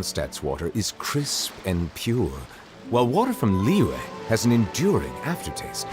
Stat's water is crisp and pure, while water from Liyue has an enduring aftertaste.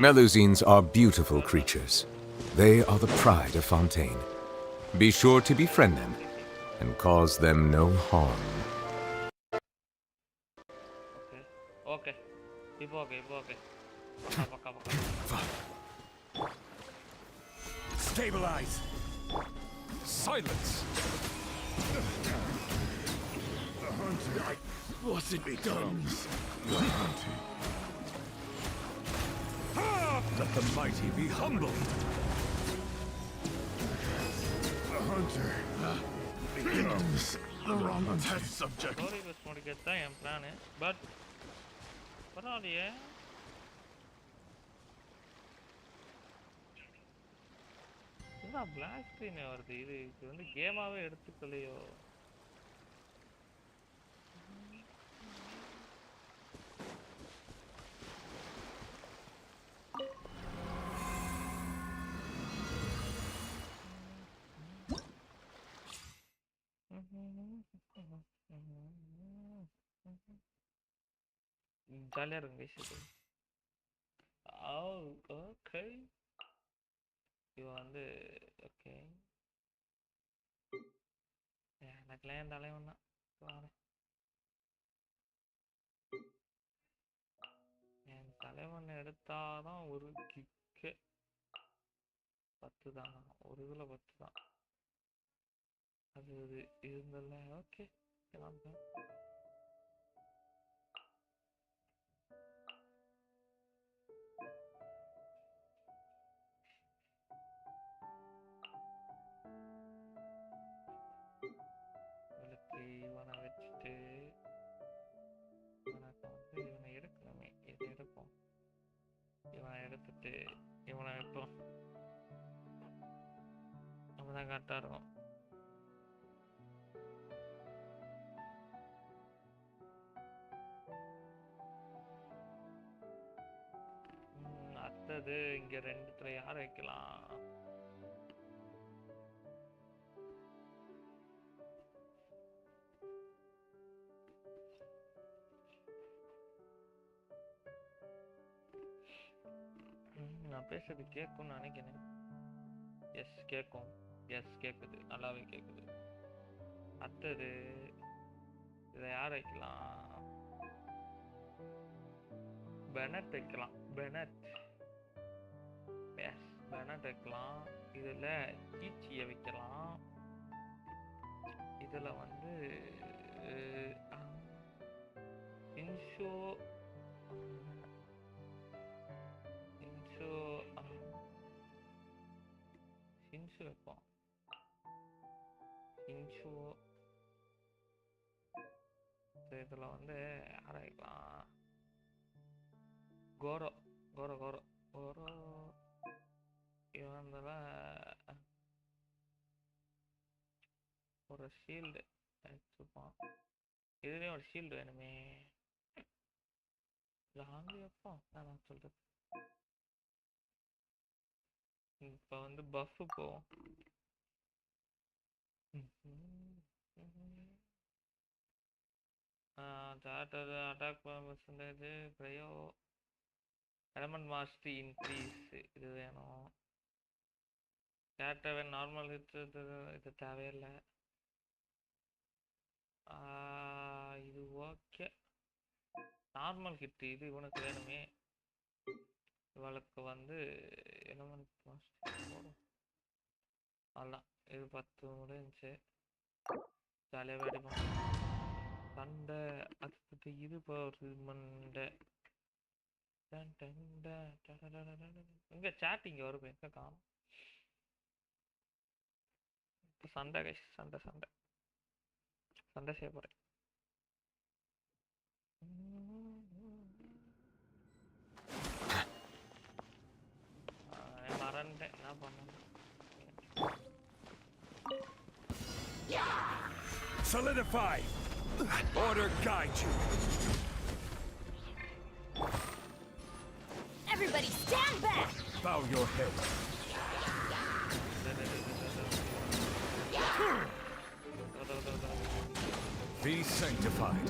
Melusines are beautiful creatures. They are the pride of Fontaine. Be sure to befriend them and cause them no harm. Okay. Okay. Stabilize! Silence! The hunter wasn't done. Let the mighty be humbled. The hunter becomes the wrong test subject. Story was முடிக்கத்தான் என் plan but பரவாயில்லையே என்ன black screen வருது இது வந்து கேமாவே எடுத்துக்கலையோ ஜாலியாக இருங்க இது ஓகே இவன் வந்து ஓகே எனக்குலாம் என் தலைவன் தான் என் தலைவன் எடுத்தாதான் ஒரு கிக்கு 10 தான் ஒரு இதில் 10 தான் அது இருந்தல ஓகே கிளம்ப இவனை வச்சுட்டு இவனை எடுக்கணுமே இதை எடுப்போம் இவனை எடுத்துட்டு இவனை வைப்போம் அப்பதான் கரெக்டா இருக்கும் அடுத்தது இங்க ரெண்டுத்துல யார் வைக்கலாம் நான் பேசுறது கேட்கும்னு நினைக்கிறேன் எஸ் கேட்கும் எஸ் கேட்குது நல்லாவே கேட்குது அடுத்தது இதை யார் வைக்கலாம் பெனட் வைக்கலாம் பெனட் எஸ் பெனட் வைக்கலாம் இதில் சீச்சியை வைக்கலாம் இதில் வந்து இன்ஷோ இன்ஷு வைப்போம் இன்ஷு இதில் வந்து யாரை வைக்கலாம் கோரோ கோரோ கோரோ கோரோ இவன் ஒரு ஷீல்டு வச்சுருப்பான் இதுலேயும் ஒரு ஷீல்டு வேணுமே லாங்கு வைப்போம் நான் சொல்கிறது இப்போ வந்து பஃப் போவோம் attack percentage cryo element mastery increase இது வேணும் கேரக்டர் நார்மல் இது தேவையில்லை இது ஓகே நார்மல் ஹிட் இது இவனுக்கு வேணுமே இவளுக்கு வந்து எலமெண்ட் மாஸ்டர் போடும் அதான் இது 10 முடிஞ்சு ஜாலியாக அடிப்போம் சண்டை அடுத்தது இது போகிறது மண்டை எங்க சாட் இங்கே வரும் எங்க காணும் சண்டை கைஸ் சண்டை சண்டை சண்டை செய்ய போகிறேன் மறந்துட்டேன் என்ன பண்ண Solidify! Order guide you! Everybody stand back! Bow your head. Be sanctified.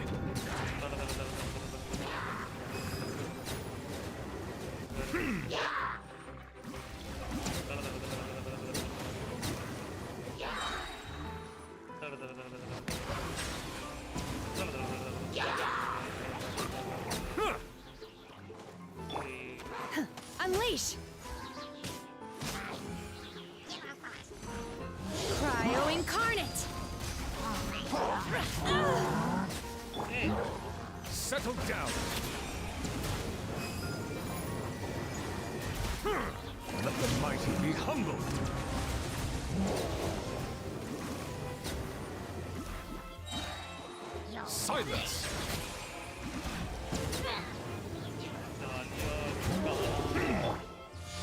Unleash! Cryo incarnate! Settle down. Let the mighty be humbled. Silence.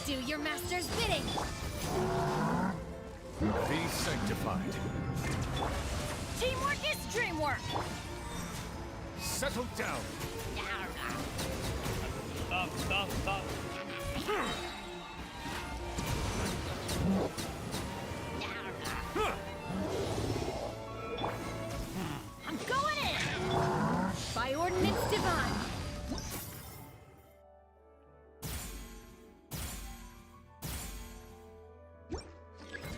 Do your master's bidding! Be sanctified. Teamwork is dreamwork! Settle down. Stop. I'm going in! By ordinance divine!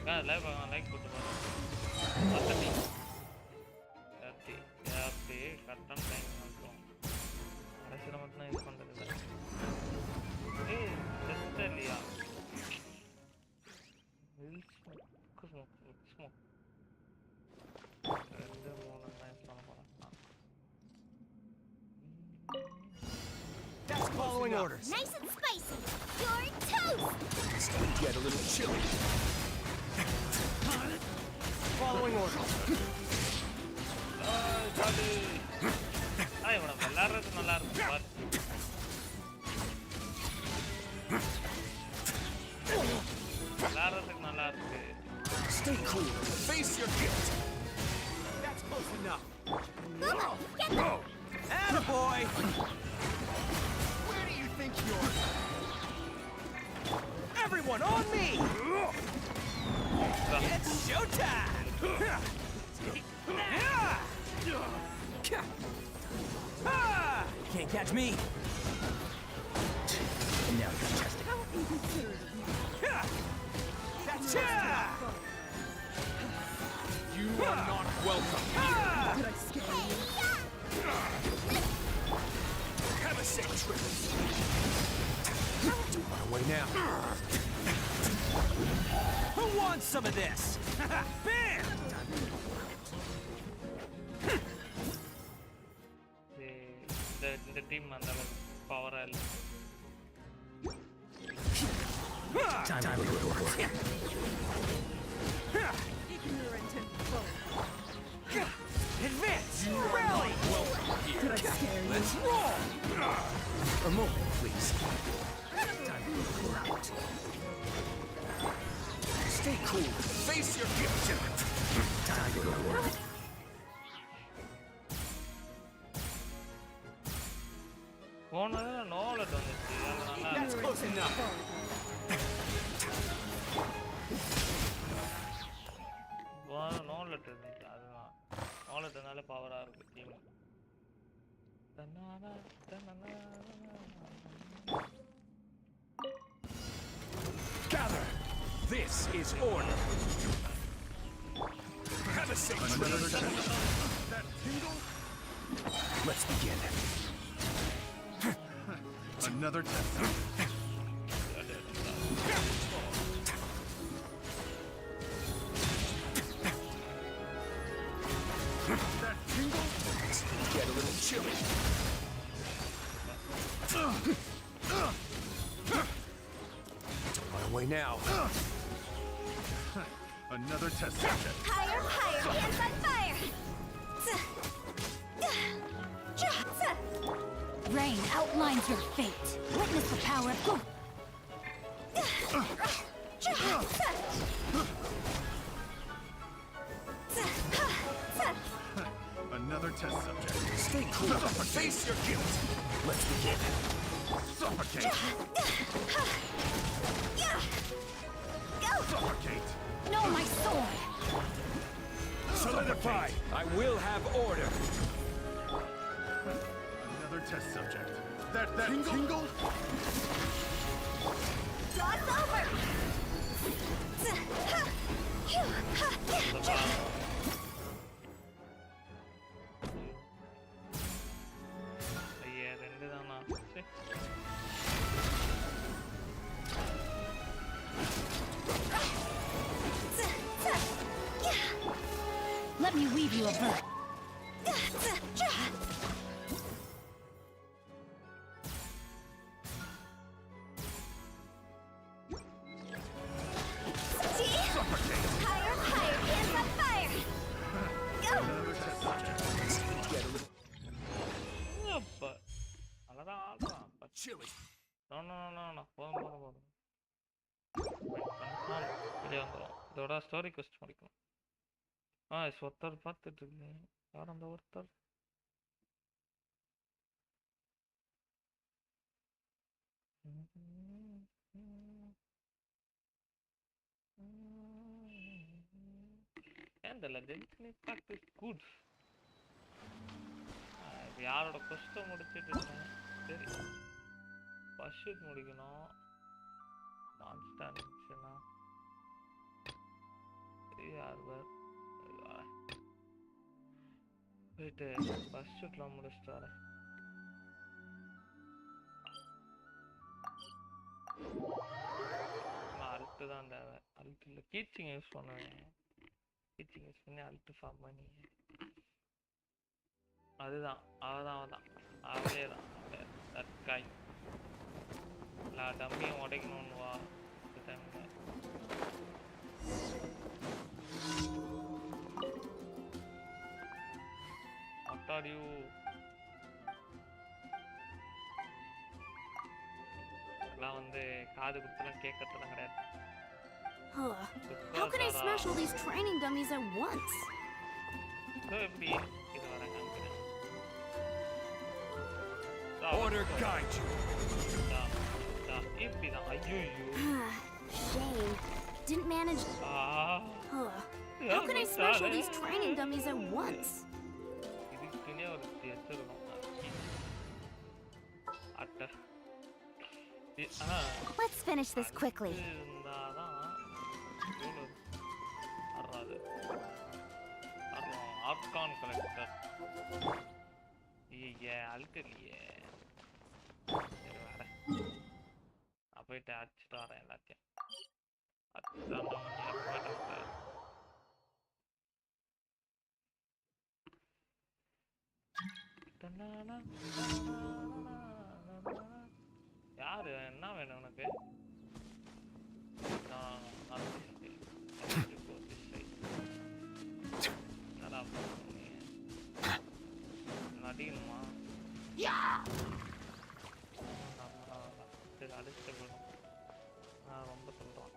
Live like put கரெக்டான time வந்துடும் கடைசியில் மட்டும் use பண்ணுறது இல்லை ஏய் just இல்லையா smoke ரெண்டு மூணு டைம் பண்ண போகிறேன் That's following orders. Nice and spicy! You're toast! It's gonna get a little chilly. Following orders. இவனை விளாட்றது நல்லா இருக்கும் பாரு விளாட்றதுக்கு நல்லா இருக்கு Stay cool. Face your guilt. That's close enough. No. Attaboy. Where do you think you're? Everyone on me. It's showtime. Can't catch me. Now you're testing. How inconsiderate of you. That's You are not welcome. Did I scare you? Have a safe trip. Do my way now. Who wants some of this? Bam! இந்த team அந்த அளவுக்கு பவரா இல்லை Time to go to work. Ignorant and foe. Advance! Rally! Welcome here. Did I scare you? Let's roll! A moment, please. Time to go out. Stay cool. Face your guilt. Time to go to work. போனதுல நோலட் வந்துச்சு அது நல்லா That's close enough. நோலட் இருந்துச்சு அதுதான் நோலட்னால பவரா இருக்கு team Gather. This is order. Have a safe trip. That tingle? Let's begin. Another test. That tingle? It's gonna get a little chilly. It's on my way now. Another test subject. Higher, hands on fire! Rain outlines your fate. Witness the power of God. Another test subject. Stay cool. Face your guilt. Let's begin. Suffocate. Suffocate. No, my sword! Solidify. I will have order. Another test subject. That tingle? Dog's over! ஐயா 2 தானா சரி Let me weave you a bird. Higher, higher, hands on fire! Go! அப்பா அழதான் ஆடுறான் அப்பா Chilly. No போதும் confirm வெளியே வந்துடும் இதோட ஸ்டோரி கொஸ்ட் முடிக்கணும் ஒருத்தர் பார்த்துட்டு இருக்கேன் யார் அந்த ஒருத்தர் ஏன் தெரியல ஜென்ஷன் இம்பாக்ட் இஸ் குட் இது யாரோட கொஸ்ட்டை முடிச்சுட்டு இருக்கேன் சரி பர்ஷூட் முடிக்கணும் மான்ஸ்டர் மிஷனா ஆர்வர் போயிட்டு பர்ஷூட்லாம் முடிச்சுட்டு வரேன் அல்ட்டு தான் தேவை அல்ட்டு இல்லை கீச்சிங் யூஸ் பண்ணுவேன் கீச்சிங் யூஸ் பண்ணி அல்ட்டு ஃபார்ம் பண்ணி அதுதான் அவதான் அவளே தான் தற்காய் எல்லா டம்மியும் உடைக்கணும்னு வா இந்த டைமில் அட்டாடியூ எல்லாம் வந்து காது குத்துலாம் கேட்கறதுலாம் கிடையாது How can I smash all these training dummies at once? எப்படி இது வர காமிக்கிறேன் Order guide you. இப்படிதான் ஐயோ Shame. Didn't manage. How can I smash all these training dummies at once? இதுக்குன்னே ஒரு டெஸ்ட் இருக்கும் அட்ட Let's finish this quickly. இருந்தாதான் அறாது ஆப்கான் கலெக்டர் ஏ அல்கலியே சரி வரேன் நான் போயிட்டு அடிச்சுட்டு வரேன் எல்லாத்தையும் யாரு என்ன வேணும் உனக்கு அடிக்கணுமா சரி அடிச்சுட்டு போயிடும் நான் ரொம்ப சொல்றேன்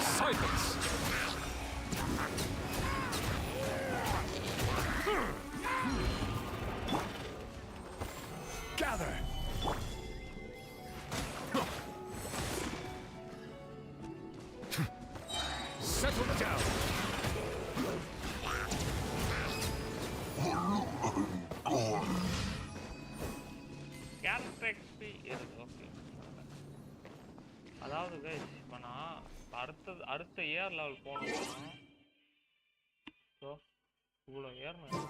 Silence. Gather. Settle down. Character XP okay அதாவது கைஸ் இப்போ நான் அடுத்த ஏர் லெவல் போகணும்னா ஸோ இவ்வளோ ஏறணும்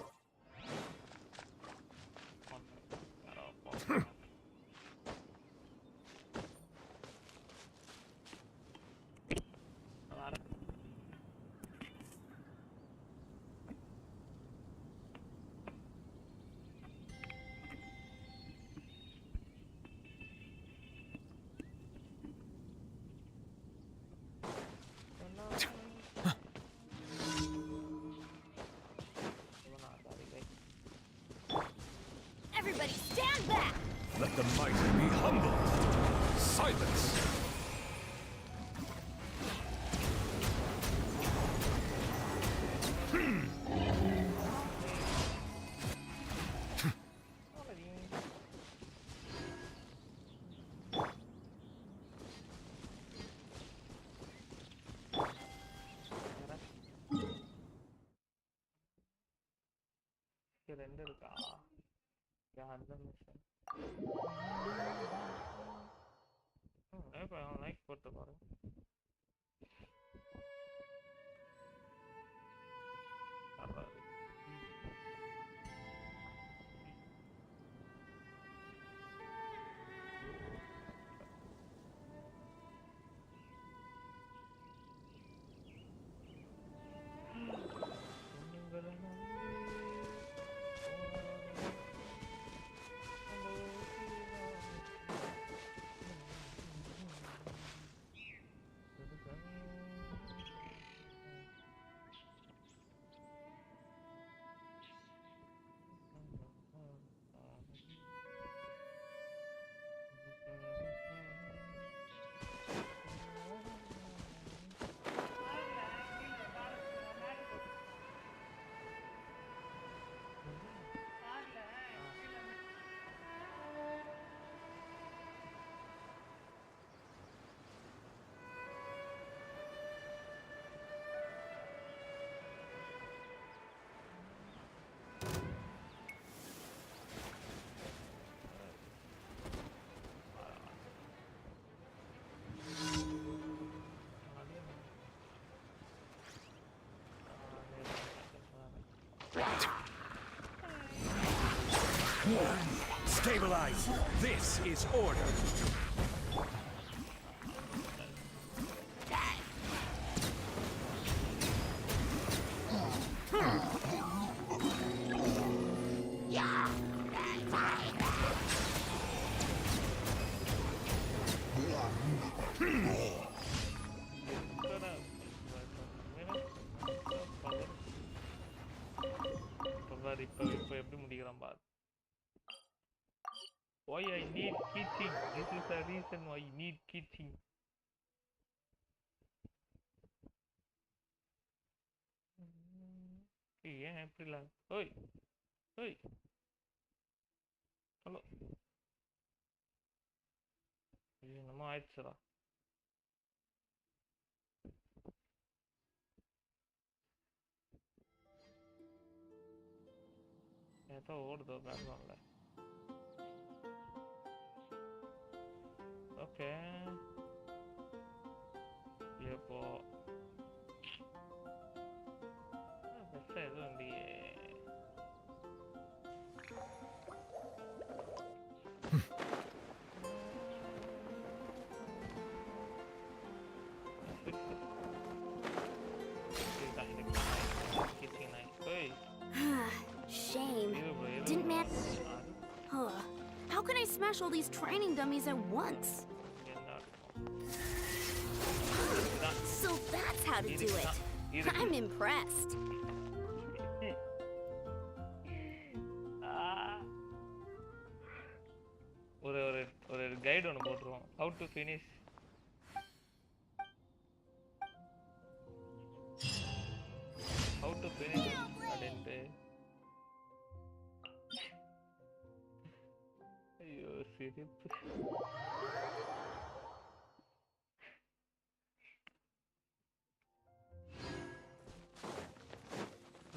Everybody stand back! 2 இருக்கா? அந்த மிஷன். அவன் லைக் போட்டு பாரு. Stabilize! This is order! இப்போ எப்படி முடிக்கிறான் பாரு. Why I need kitchen? This is the reason why I need kitchen. ஏன் எப்படில? ஓய் ஓய் ஹலோ, இது என்னமோ ஆயிடுச்சுடா. ஏதோ ஓடுதோ பேக்ரவுண்ட்ல. ஓகே, இப்போ பெருசா எதுவும் இல்லையே. Shame. Didn't man. Huh. How can I smash all these training dummies at once? So that's how to do it. I'm impressed. ஒரு கைடு ஒன்று போட்டுருவோம். How to finish. How to finish அப்படின்ட்டு. ஐயோ சிரிப்பு.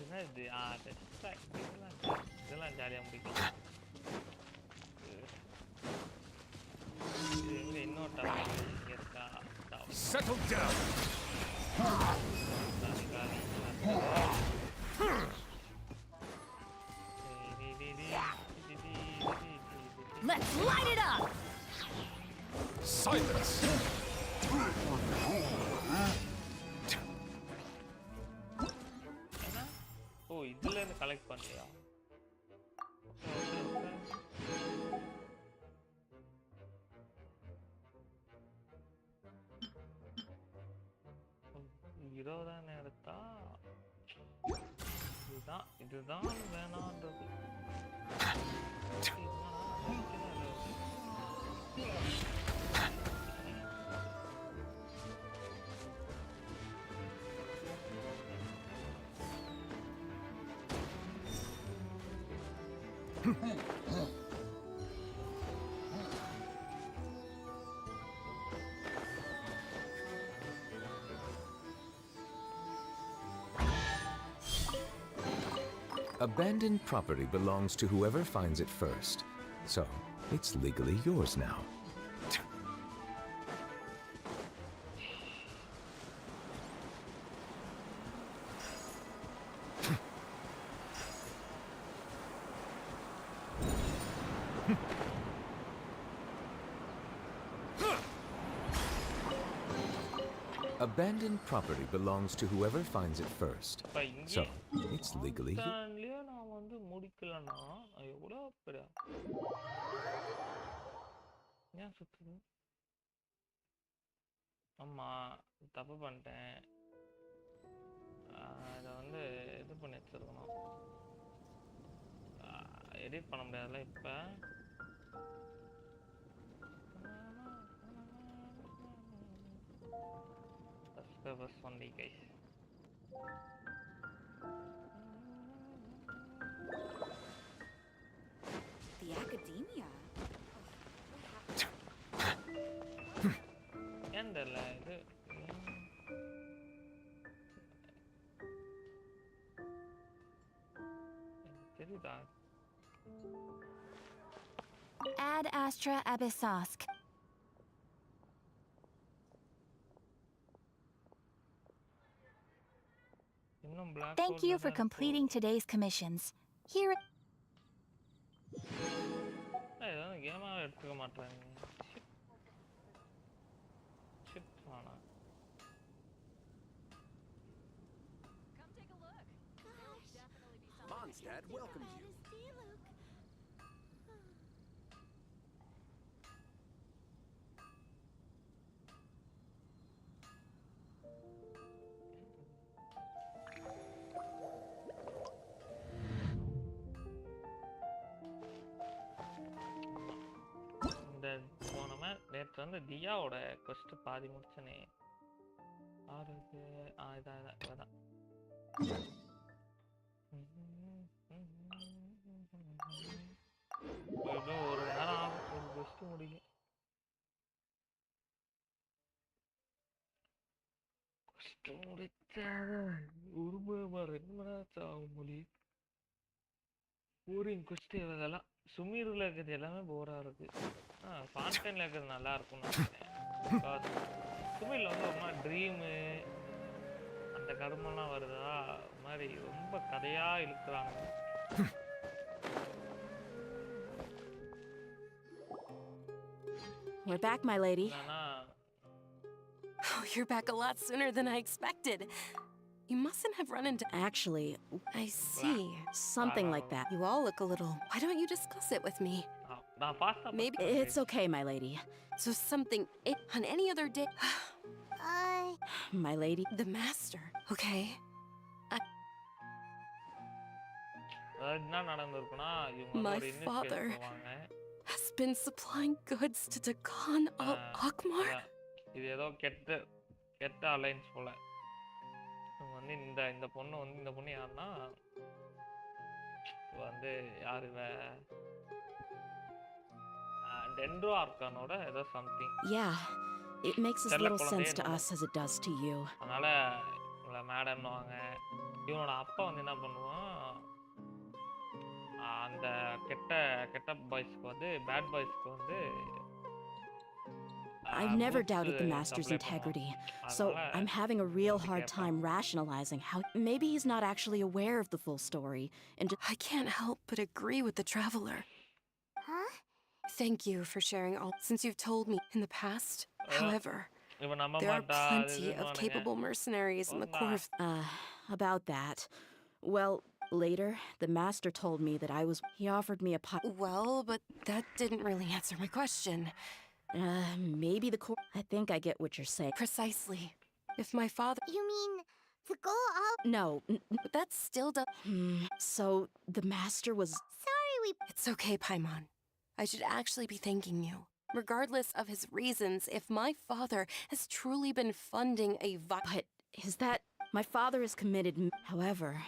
என்ன இது? இதெல்லாம் ஜாலியாக முடிக்கலாம். இன்னொரு டவர் இங்கே இருக்கா? Settle down! Let's light it up! Silence! ஓ, இதுல இருந்து கலெக்ட் பண்ணியா? இருபதாயிரம் எடுத்தா இதுதான் வேணான்றது. Abandoned property belongs to whoever finds it first. So, it's legally yours now. Abandoned property belongs to whoever finds it first. So, it's legally நான் வந்து முடிக்கலன்னா எவ்வளோ பெரிய ஏன் சுத்துது ஆமா தப்பு பண்ணிட்டேன் இதை வந்து இது பண்ணி வச்சிருக்கணும் எடிட் பண்ண முடியாதுல்ல இப்போ Subscribers only, guys. The academia. ஏன்டல இது தெரியுதா Ad Astra Abyssosk. Thank you for completing today's commissions. Here. கேமாவே எடுத்துக்க மாட்டாங்க Mondstadt welcomes you. நேற்று வந்து தியாவோட கொஸ்ட் பாதி முடிச்சனே ஆறுக்கு இதான் எப்படியும் ஒரு நேரம் ஆகும் ஒரு கொஸ்ட் முடியும் கொஸ்ட் முடிச்சாத ஒரு மணி 2 மணி நேரம் ஆகும் மொழி போரிங் கொஸ்ட் இதெல்லாம் சுமீரில் இருக்கிறது எல்லாமே போரா இருக்கு ஃபான்டைன்ல இருக்கிறது நல்லா இருக்கும்னு நினைக்கிறேன் சுமீரில் வந்து ஒரு மாதிரி ட்ரீமு அந்த கருமெல்லாம் வருதா ஒரு மாதிரி ரொம்ப கதையா இழுக்கிறாங்க We're back, my lady. Oh, you're back a lot sooner than I expected. You mustn't have run into... Actually, I see. Something like that. You all look a little... Why don't you discuss it with me? Maybe... It's okay, my lady. So something... on any other day... My lady... The master, okay? My father has been supplying goods to the Khan of Akmar. இது ஏதோ கெட்ட alliance போல வந்து இந்த பொண்ணு வந்து இந்த பொண்ணு யாருன்னா வந்து யாரு டென்ட்ரோ ஆர்கானோட ஏதோ something Yeah, it makes as little sense to us as it does to you. அதனால இவள மேடம்னுவாங்க இவனோட அப்பா வந்து என்ன பண்ணுவான் அந்த கெட்ட பாய்ஸ்க்கு வந்து பேட் பாய்ஸ்க்கு வந்து I've never doubted the master's integrity, so I'm having a real hard time rationalizing how maybe he's not actually aware of the full story, and I can't help but agree with the traveler. Huh? Thank you for sharing all since you've told me in the past. However, there are plenty of capable mercenaries in the core of... about that. Well, later, the master told me that he offered me a pot. Well, but that didn't really answer my question. Maybe the core... I think I get what you're saying. Precisely. If my father... You mean to go all... No, but that still does... So, the master was... Sorry, It's okay, Paimon. I should actually be thanking you. Regardless of his reasons, if my father has truly been funding a... But is that... My father is committed... However,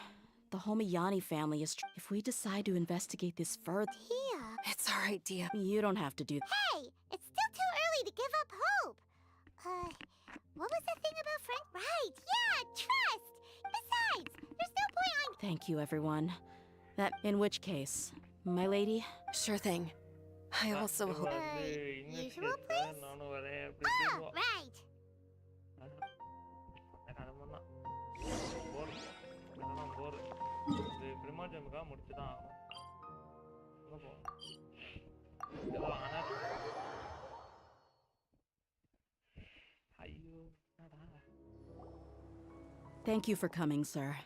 the Homayani family is... If we decide to investigate this further... Tia. It's our idea. You don't have to do... Hey! It's still too early to give up hope. What was the thing about Frank? Right, yeah, trust! Besides, there's no point on... Thank you, everyone. That, in which case, my lady? Sure thing. I also hope. Usual, please? Oh, right. Thank you for coming, sir.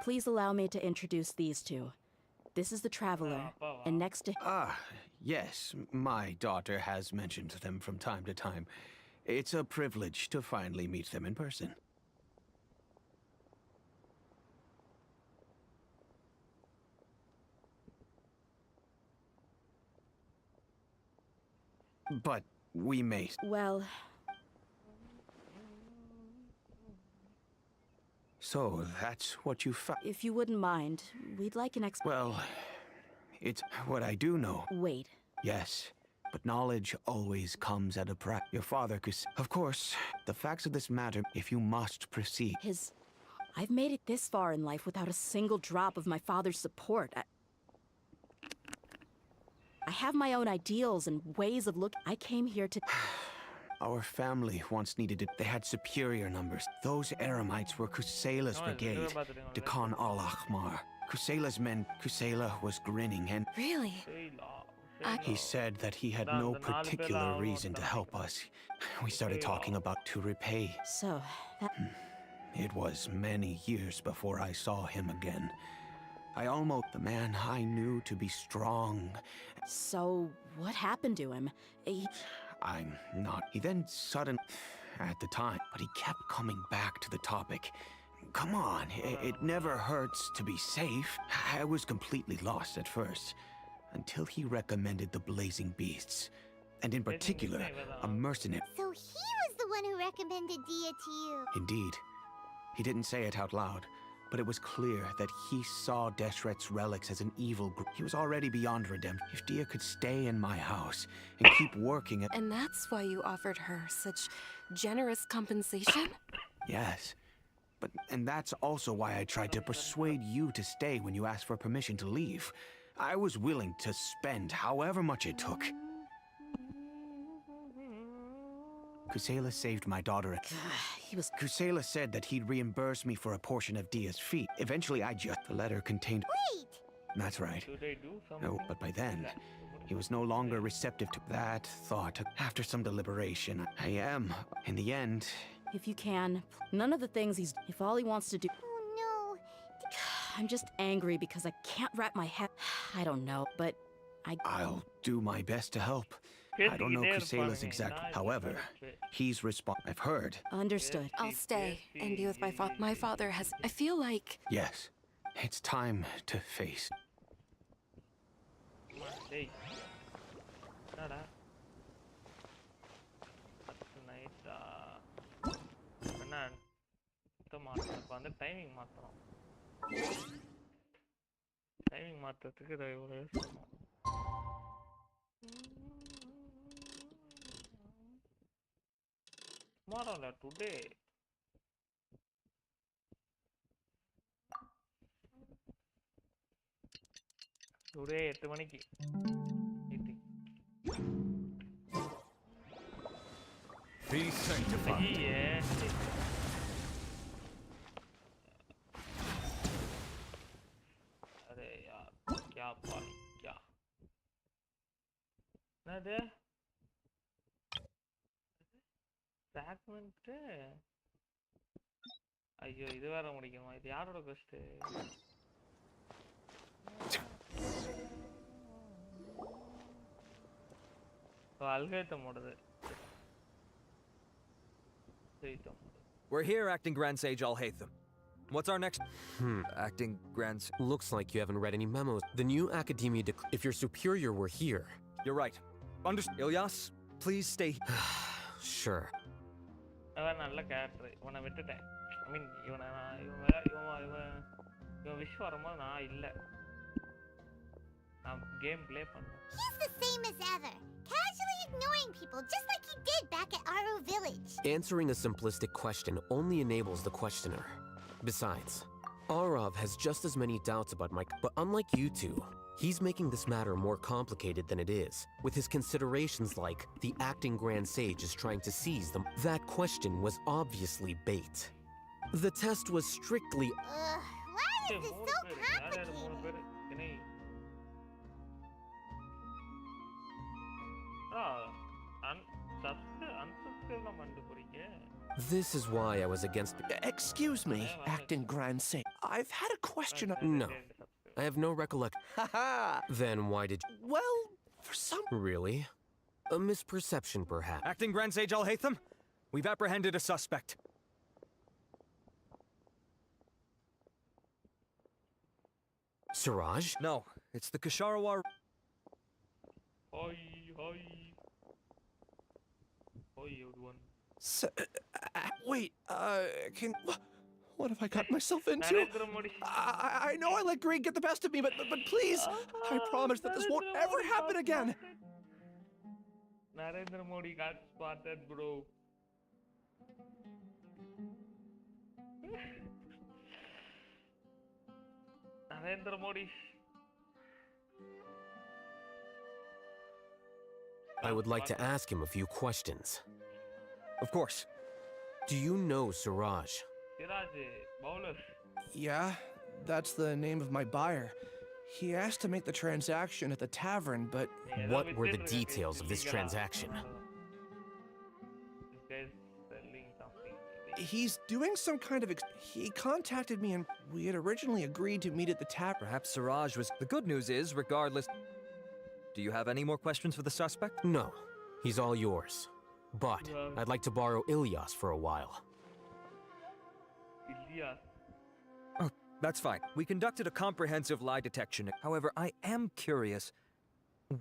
Please allow me to introduce these two. This is the Traveler, and next to Ah, yes, my daughter has mentioned them from time to time. It's a privilege to finally meet them in person. But we may... well, So, that's what you found? if you wouldn't mind, we'd like an Well, it's what I do know. Wait. Yes, but knowledge always comes at a price. Your father could... Of course, the facts of this matter, if you must proceed. I've made it this far in life without a single drop of my father's support. I have my own ideals and ways of looking. I came here to... Our family once needed it. They had superior numbers. Those Eremites were Kusela's brigade, Dekan al-Ahmar. Kusela's men... Kusela was grinning and... Really? He said that he had no particular reason to help us. We started talking about to repay. So, that... It was many years before I saw him again. I almost... The man I knew to be strong. So, what happened to him? I'm not... He then suddenly... At the time, but he kept coming back to the topic. Come on, it never hurts to be safe. I was completely lost at first, until he recommended the Blazing Beasts. And in particular, a mercenary. So he was the one who recommended Dia to you. Indeed. He didn't say it out loud, but it was clear that he saw Deshret's relics as an evil group. He was already beyond redemption. If Dia could stay in my house and keep working at... And that's why you offered her such generous compensation? Yes. And that's also why I tried to persuade you to stay when you asked for permission to leave. I was willing to spend however much it took. Kusela saved my daughter. Kusela said that he'd reimburse me for a portion of Dia's fee. Eventually, the letter contained... Wait! That's right. No, but by then, he was no longer receptive to that thought. After some deliberation, I am. In the end... If you can, none of the things if all he wants to do... Oh, no. I'm just angry because I can't wrap my head... I don't know, but I'll do my best to help. I don't know Kusela's exact... However, he's I've heard. Understood. I'll stay and be with my father. My father has... I feel like... Yes. It's time to face... timing மாத்துறதுக்கு இதை இவ்வளோ சொன்னோம். Tomorrow இல்ல, today. Today 8 மணிக்கு meeting. Be sanctified. अरे यार क्या भाई क्या என்னது ஃபிராக்மென்ட் ஐயோ இது வேற முடிக்கணுமா இது யாரோட quest algorithm ஓடுது We're here, Acting Grand Sage Alhaitham. What's our next... Acting Grand... Looks like you haven't read any memos. The new Academia if your superior were here... You're right. Ilyas, please stay... Sure. அவன் நல்ல character இவனை விட்டுட்டேன் ஐ மீன் இவன் wish வரும்போது நான் இல்லை நான் game play பண்ணேன் He's the same as ever, casually ignoring people just like he did back at Aru Village. Answering a simplistic question only enables the questioner. Besides, Arav has just as many doubts about Mike, but unlike you two, he's making this matter more complicated than it is, with his considerations like the acting Grand Sage is trying to seize them. That question was obviously bait. The test was strictly... Why is this so complicated? This is why I was against... Excuse me, acting Grand Sage. I've had a question. No, I have no recollection. Haha! Then why did you... Well, for some... Really? A misperception, perhaps. Acting Grand Sage Al-Haytham, we've apprehended a suspect. Siraj? No, it's the Ksharawar... Hi, hi. Hi, everyone. Wait, what have I got myself into? I know I let greed get the best of me, but please, I promise that this won't ever happen again. Narendra Modi got spotted, bro. Narendra Modi. I would like to ask him a few questions. Of course. Do you know Siraj? Siraj, bowler. Yeah, that's the name of my buyer. He asked to make the transaction at the tavern, but... What were the details of this transaction? This guy's selling something. He's doing some kind of... He contacted me and we had originally agreed to meet at the tavern. Perhaps Siraj was... The good news is, regardless... Do you have any more questions for the suspect? No, he's all yours. But I'd like to borrow Ilyas for a while. Ilyas. Oh, that's fine. We conducted a comprehensive lie detection. However, I am curious.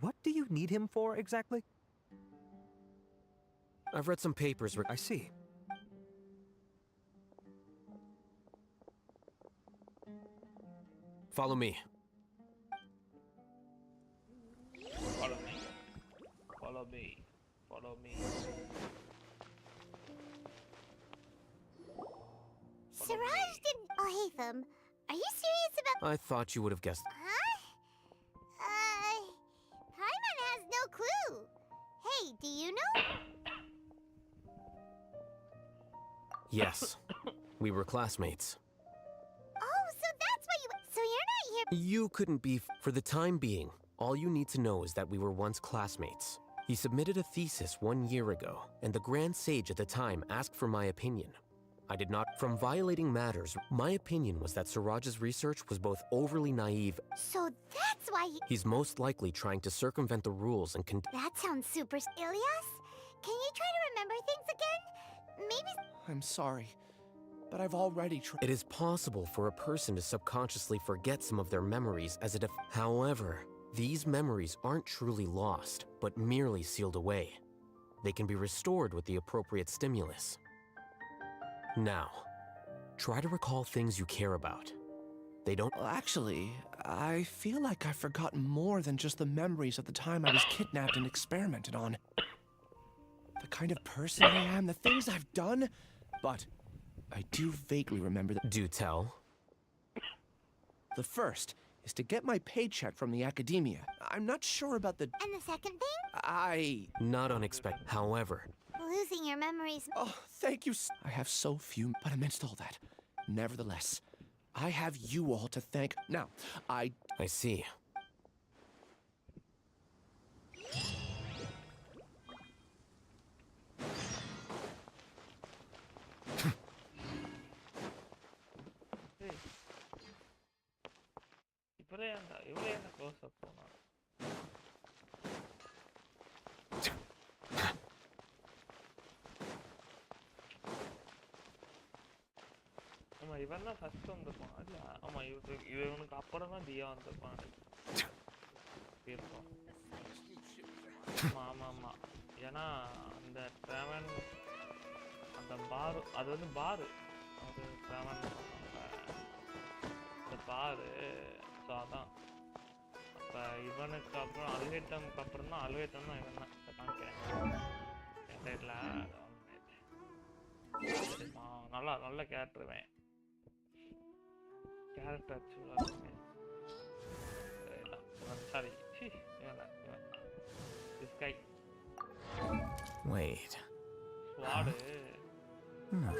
What do you need him for, exactly? I've read some papers. I see. Follow me. Follow me. Follow me. Follow me. Siraj didn't. Oh, Haytham, are you serious about? I thought you would have guessed. Huh? Paimon has no clue. Hey, do you know? Yes, we were classmates. Oh, so that's why you. So you're not here. You couldn't be for the time being. All you need to know is that we were once classmates. He submitted a thesis 1 year ago, and the Grand Sage at the time asked for my opinion. I did not. From violating matters, my opinion was that Siraj's research was both overly naive. So that's why He's most likely trying to circumvent the rules and That sounds super. Ilyas, can you try to remember things again? Maybe. I'm sorry, but I've already tried. It is possible for a person to subconsciously forget some of their memories as if. However, these memories aren't truly lost, but merely sealed away. They can be restored with the appropriate stimulus. Now, try to recall things you care about. They don't... Well, actually, I feel like I've forgotten more than just the memories of the time I was kidnapped and experimented on. The kind of person I am, the things I've done, but I do vaguely remember that. Do tell. The first is to get my paycheck from the academia. I'm not sure about the... And the second thing? Not unexpected. However... Losing your memories. Oh, thank you. I have so few, but amidst all that, nevertheless, I have you all to thank. Now, I see. இவரே close up போனா ஆமா இவன் தான் first வந்திருப்பான் இல்ல ஆமா இவனுக்கு அப்புறம் தான் தியா வந்திருப்பான் ஆமா ஆமா ஏன்னா அந்த ட்ராவன் அந்த பார் அது வந்து பாரு அது ட்ராவன் அந்த பாரு ஸோ அதான் அப்போ இவனுக்கு அப்புறம் அல்வேட்டமுக்கு அப்புறம் தான் அல்வேட்டம் தான் இவன் தான் காமிக்கிறேன் நல்லா நல்ல கேரக்டருவேன் கேரக்டர் ஆக்சுவலாக sorry this guy Wait. Sword No.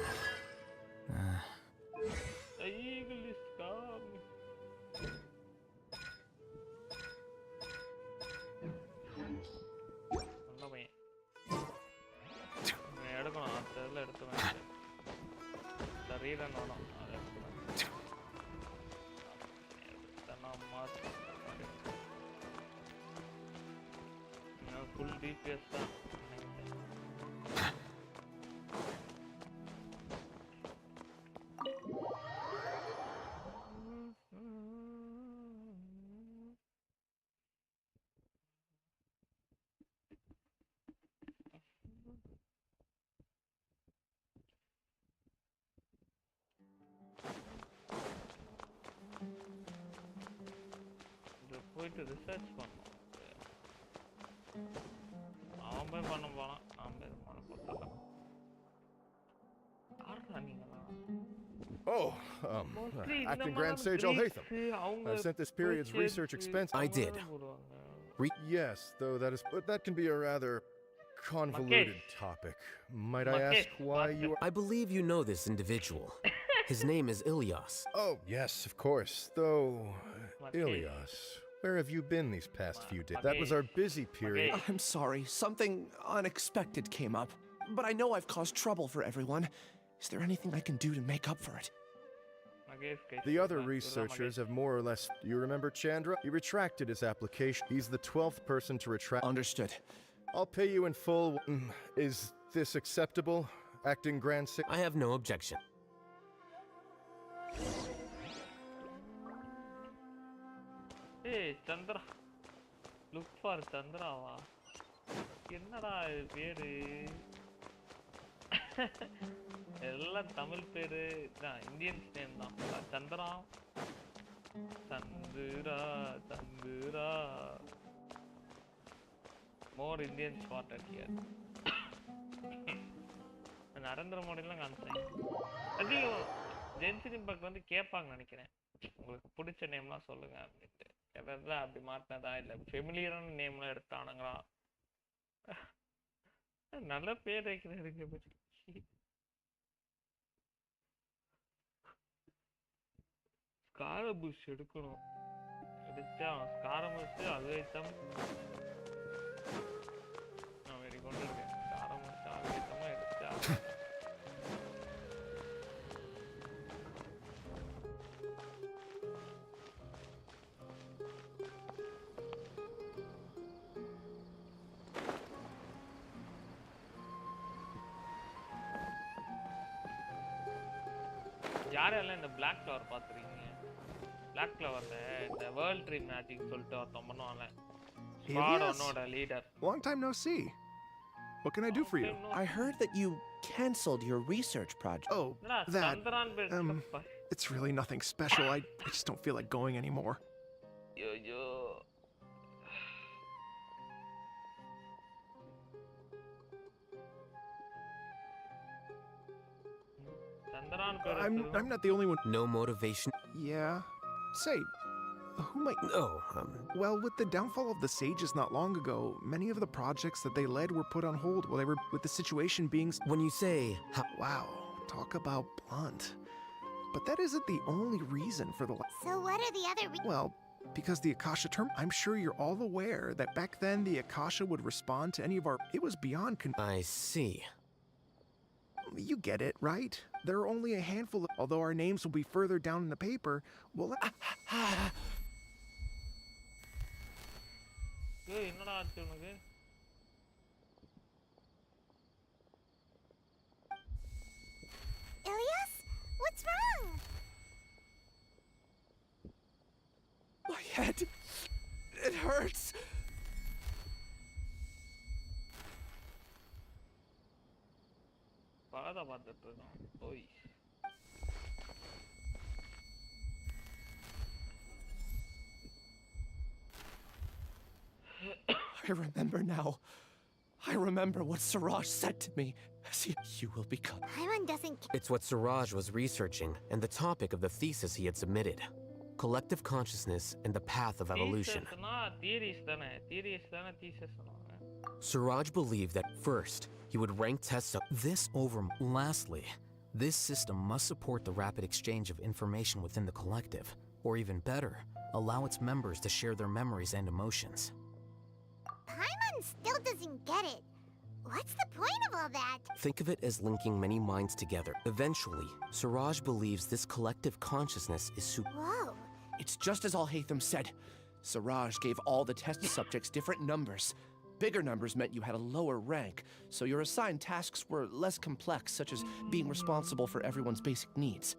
The eagle is coming. நல்ல பையன் எடுக்கணும் அதெல்லாம் எடுத்து இந்த ரீரன் வேணும் அதை எடுக்கணும் ஃபுல் டிபிஎஸ் தான் போயிட்டு ரிசர்ச் பண்ணோம் அவன் போய் பண்ண போனான் நான் போய் பண்ண போட்டேன் யாருடா நீங்களா Oh, Acting Grand Sage Alhaitham. I sent this period's research expense. I did. Yes, though that can be a rather convoluted topic. Might I ask why you are... I believe you know this individual. His name is Ilias. Oh, yes, of course. Though, Ilias, where have you been these past few days? That was our busy period. I'm sorry, something unexpected came up. But I know I've caused trouble for everyone. Is there anything I can do to make up for it? The other researchers have more or less... You remember Chandra? He retracted his application. He's the 12th person to retract... Understood. I'll pay you in full. Is this acceptable, Acting Grand Sage? I have no objection. Hey, Chandra. Look for Chandra. என்னடா இது பேரு எல்லாம் தமிழ் பேரு தான் Indians name தான் Chandra Chandra Chandra more Indian spotted here Narendra மோடிலாம் காமிச்சேன் அதிகம் ஜென்சின் இம்பாக்ட் வந்து கேட்பாங்க நினைக்கிறேன் உங்களுக்கு பிடிச்ச நேம்லாம் சொல்லுங்க அப்படின்ட்டு எதாவது அப்படி மாட்டினதா இல்லை ஃபெமிலியரான நேம்லாம் எடுத்தானுங்களா நல்ல பேர் வைக்கிறேன் பற்றி ஸ்காரபுஷ் எடுக்கணும் எடுத்தா ஸ்காரபுஷ் அத்வைத்தம் நான் வெறி கொண்டு இருக்கேன் ஸ்காரபுஷ் அத்வைத்தமா எடுத்தா யாரெல்லாம் இந்த பிளாக் ஃப்ளவர் பார்த்துருக்கீங்க பிளாக் ஃப்ளவர்ல இந்த வேர்ல்ட் ட்ரீம் மேஜிக் சொல்லிட்டு ஒருத்தன் பண்ணுவான்ல ஸ்குவாடோனோட leader Long time no see. What can I do for you? I heard that you canceled your research project. Oh, that... it's really nothing special. I just don't feel like going anymore. Yo. I'm not the only one. No motivation. Yeah. Say, who might... Oh, Well, with the downfall of the sages not long ago, many of the projects that they led were put on hold while they were with the situation being... When you say... Wow, talk about blunt. But that isn't the only reason for the... So what are the other Well, because the Akasha term, I'm sure you're all aware that back then the Akasha would respond to any of our... It was beyond... I see. You get it, right? There are only a handful of... Although our names will be further down in the paper, well... என்னடா ஆச்சு உனக்கு Ilias? What's wrong? My head. It hurts. பகதா பார்த்துட்டு இருக்கோம் ஓய் I remember now. I remember what Siraj said to me. You will become. Paimon doesn't. It's what Siraj was researching and the topic of the thesis he had submitted. Collective consciousness and the path of evolution. Siraj believed that first, he would rank tests of this over. Lastly, this system must support the rapid exchange of information within the collective, or even better, allow its members to share their memories and emotions. Paimon still doesn't get it. What's the point of all that? Think of it as linking many minds together. Eventually, Siraj believes this collective consciousness is Whoa. It's just as Al-Haytham said. Siraj gave all the test subjects different numbers. Bigger numbers meant you had a lower rank, so your assigned tasks were less complex, such as being responsible for everyone's basic needs.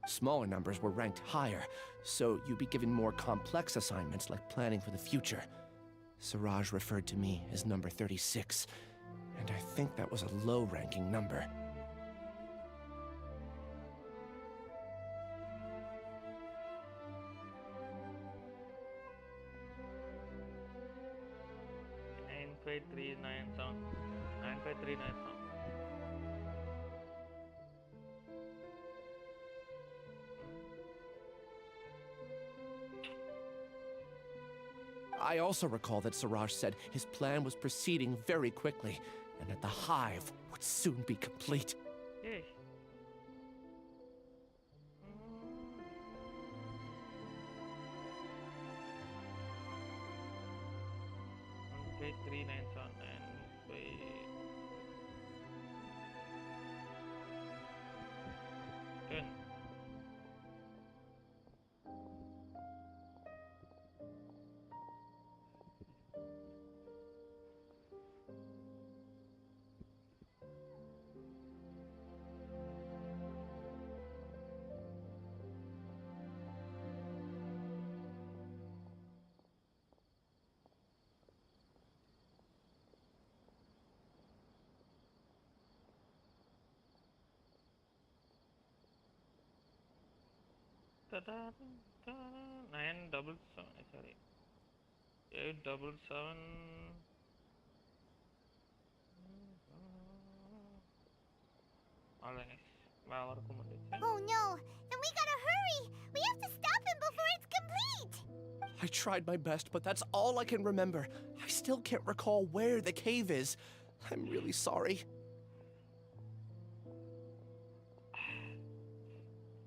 Smaller numbers were ranked higher, so you'd be given more complex assignments like planning for the future. Siraj referred to me as number 36, and I think that was a low-ranking number. I also recall that Siraj said his plan was proceeding very quickly, and that the hive would soon be complete. Yes. Page 397 and page 10. Ta-da, ta-da, 977, sorry, 877. Oh no! Then we gotta hurry! We have to stop him before it's complete! I tried my best, but that's all I can remember. I still can't recall where the cave is. I'm really sorry.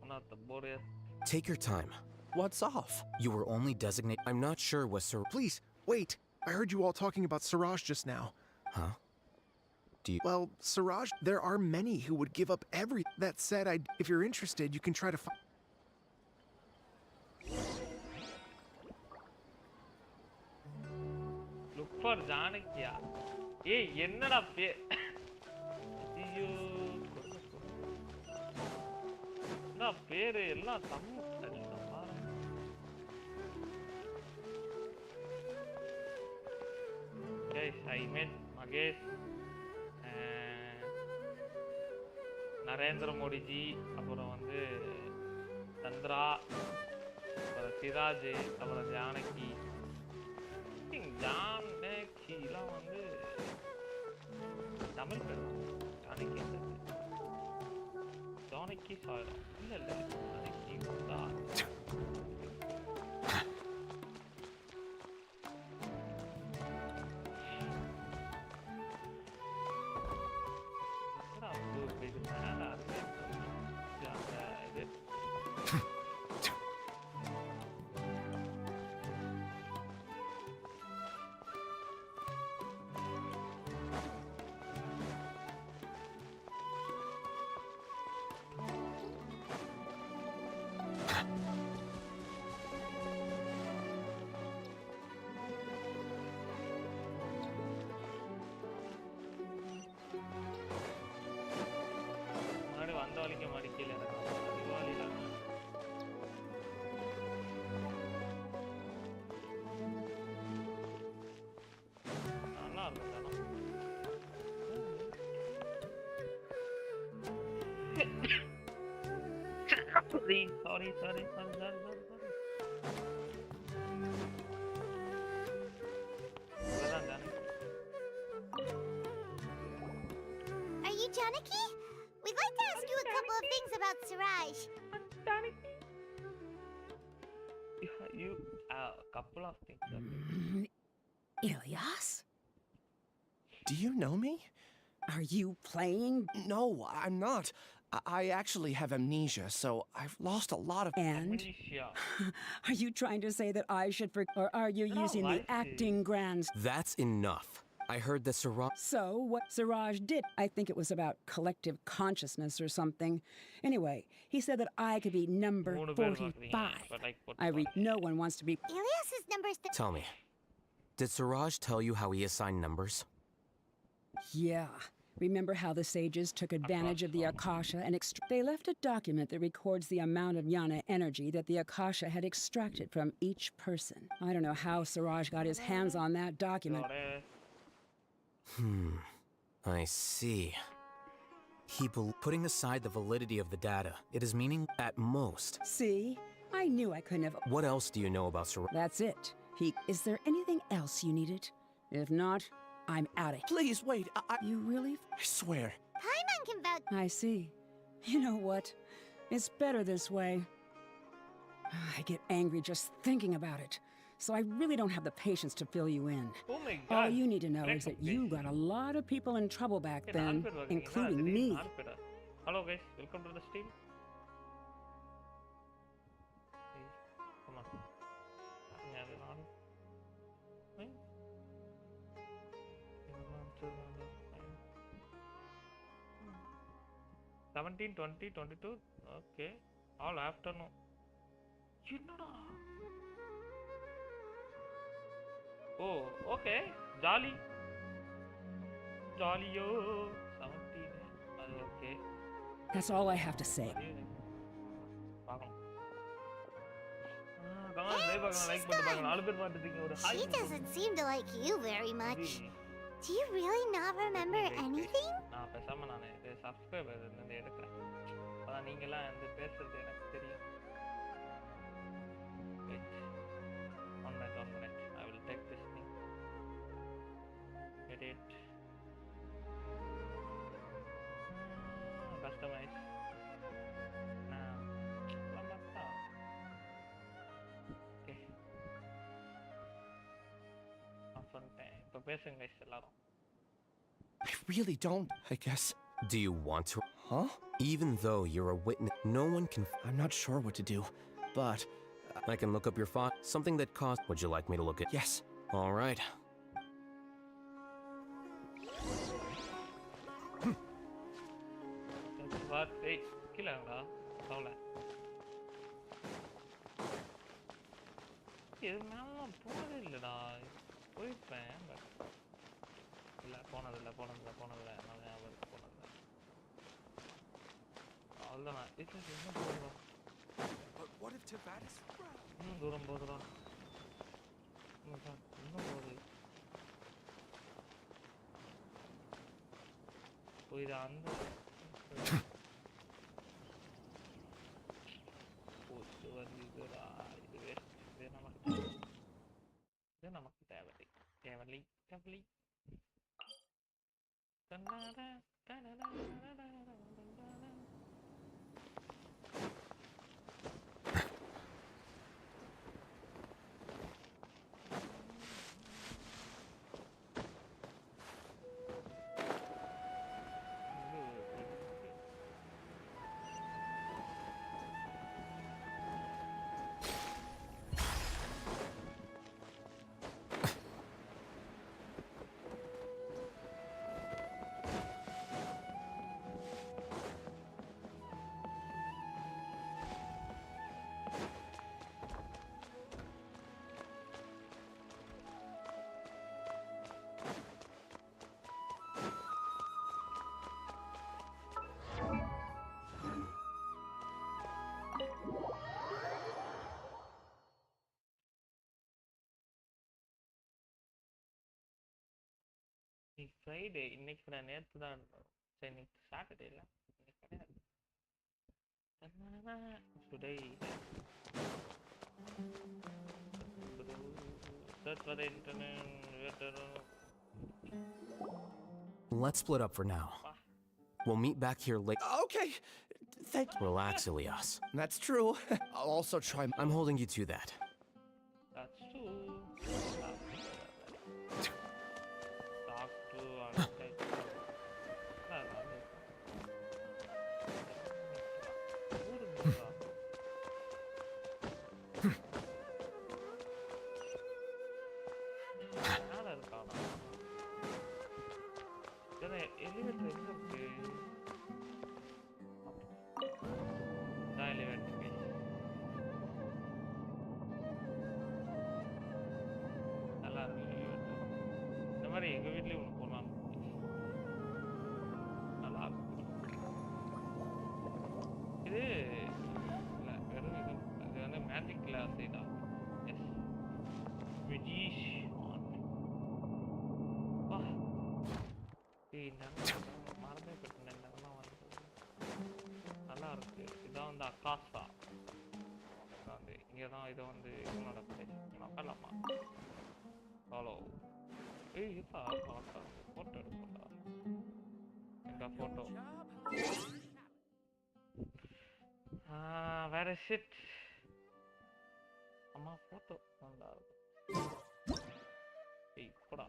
Not the Boreas. Take your time. What's off? You were only designated. I'm not sure what Sir. Please, wait. I heard you all talking about Siraj just now. Huh? Do you. Well, Siraj, there are many who would give up every. That said, if you're interested, you can try to find. Look for Janakya. Hey, என்னடா பேர்? ஐயோ. என்ன பேரு எல்லாம் Tamil Guys, I met Magesh, Narendra Modiji, அப்புறம் வந்து சந்திரா, அப்புறம் சிராஜ், அப்புறம் ஜானகி. ஜானகிலாம் வந்து தமிழ் பேர் ஜானகி ஜானகி சாயிரம் இல்லை இல்லை ஜானகி தான். வந்தவழிக்க மடிக்கல திவாலில நல்லா இருக்கும் Sorry. Are you Janaki? We'd like to ask you a couple of things about Siraj. You a couple of things. Ilyas? Do you know me? Are you playing? No, I'm not. I actually have amnesia, so I've lost a lot of... And? Are you trying to say that I should or are you using the acting grand... That's enough. I heard that Siraj... So, what Siraj did, I think it was about collective consciousness or something. Anyway, he said that I could be number 45. No one wants to be... Ilyas's number's... Tell me, did Siraj tell you how he assigned numbers? Yeah. Remember how the sages took advantage of the Akasha and they left a document that records the amount of Yana energy that the Akasha had extracted from each person. I don't know how Siraj got his hands on that document. I see. Putting aside the validity of the data, it is meaning at most. See? I knew I couldn't have... What else do you know about Siraj? That's it. Is there anything else you needed? If not, I'm out of here. Please, wait, You really... I swear. Paimon can vouch... I see. You know what? It's better this way. I get angry just thinking about it. So I really don't have the patience to fill you in. Oh my God. All you need to know is that you got a lot of people in trouble back then, including me. Hello guys, welcome to the stream. Come on. 17, 20, 22. Okay. All afternoon. Oh, okay. Jolly. Yo. 17. Okay. That's all I have to say. She doesn't seem to like you very much. Do you really not remember anything? One minute. I will take this thing. Edit. Customize. Now. Okay. I really don't, I guess. Do you want to? Huh? Even though you're a witness, no one can... I'm not sure what to do, but... I can look up your file. Something that cost... Would you like me to look at? Yes. All right. What? Hey, kill him, da. இது மேல போனதே இல்லடா போயிருப்பேன் but இல்ல போனதில்ல நல்லா ஞாபகம் போனதில்ல அவ்வளோதான் இது இன்னும் போதும் இன்னும் தூரம் போதுடா இன்னும் போகுது போயிடா அந்த போட்டு வந்துடா இது நமக்கு தேவையில்லை ஃப்ரைடே இன்னைக்கு நேற்று தான் சரி இன்னைக்கு சாட்டர்டே இல்லை இன்னைக்கு கிடையாது Today. Search for the internet. Let's split up for now. We'll meet back here later. Okay. Thank you. Relax, Ilias. That's true. I'll also try. I'm holding you to that. That's true. Talk to எங்க வீட்லயே ஒன்று போடலாம் நல்லா இருக்கும் இது இல்லை வெறும் இது வந்து மேஜிக் கிளாஸ் தான் எஸ் மெஜிஷியன் வா இந்த மறந்தே போயிட்டேன் இந்த வந்து நல்லா இருக்கு இதான் வந்து அக்காசா வந்து இங்கே தான் இதை வந்து இவனோட பிளேஸ் நம்பலாமா ஃபாலோ ஏய் இதா ஃபோட்டோ எடுக்கடா எங்க ஃபோட்டோ வேற ஷிட் அம்மா ஃபோட்டோ நல்லா இருக்கு ஏய் போடா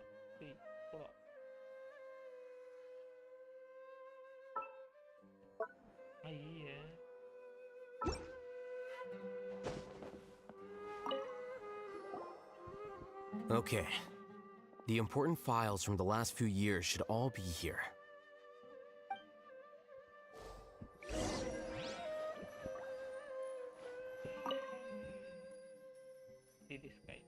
ஐயே Okay. The important files from the last few years should all be here. See this guy.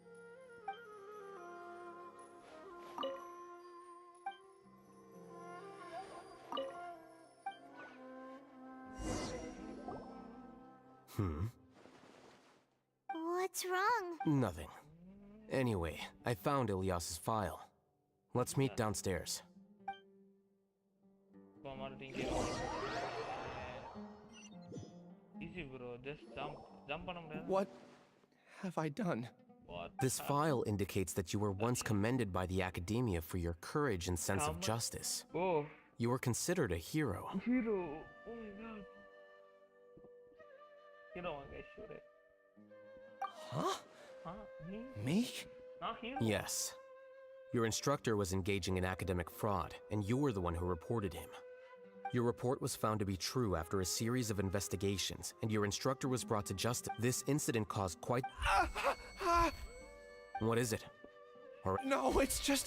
What's wrong? Nothing. Anyway, I found Ilias's file. Let's meet downstairs. Easy bro, just jump on him. What have I done? What? This file indicates that you were once commended by the Academia for your courage and sense of justice. Oh. You were considered a hero. Hero. Oh my god. Hero, guys, sure. Huh? Me? Not hero. Yes. Your instructor was engaging in academic fraud, and you were the one who reported him. Your report was found to be true after a series of investigations, and your instructor was brought to justice. This incident caused quite... What is it? No, it's just...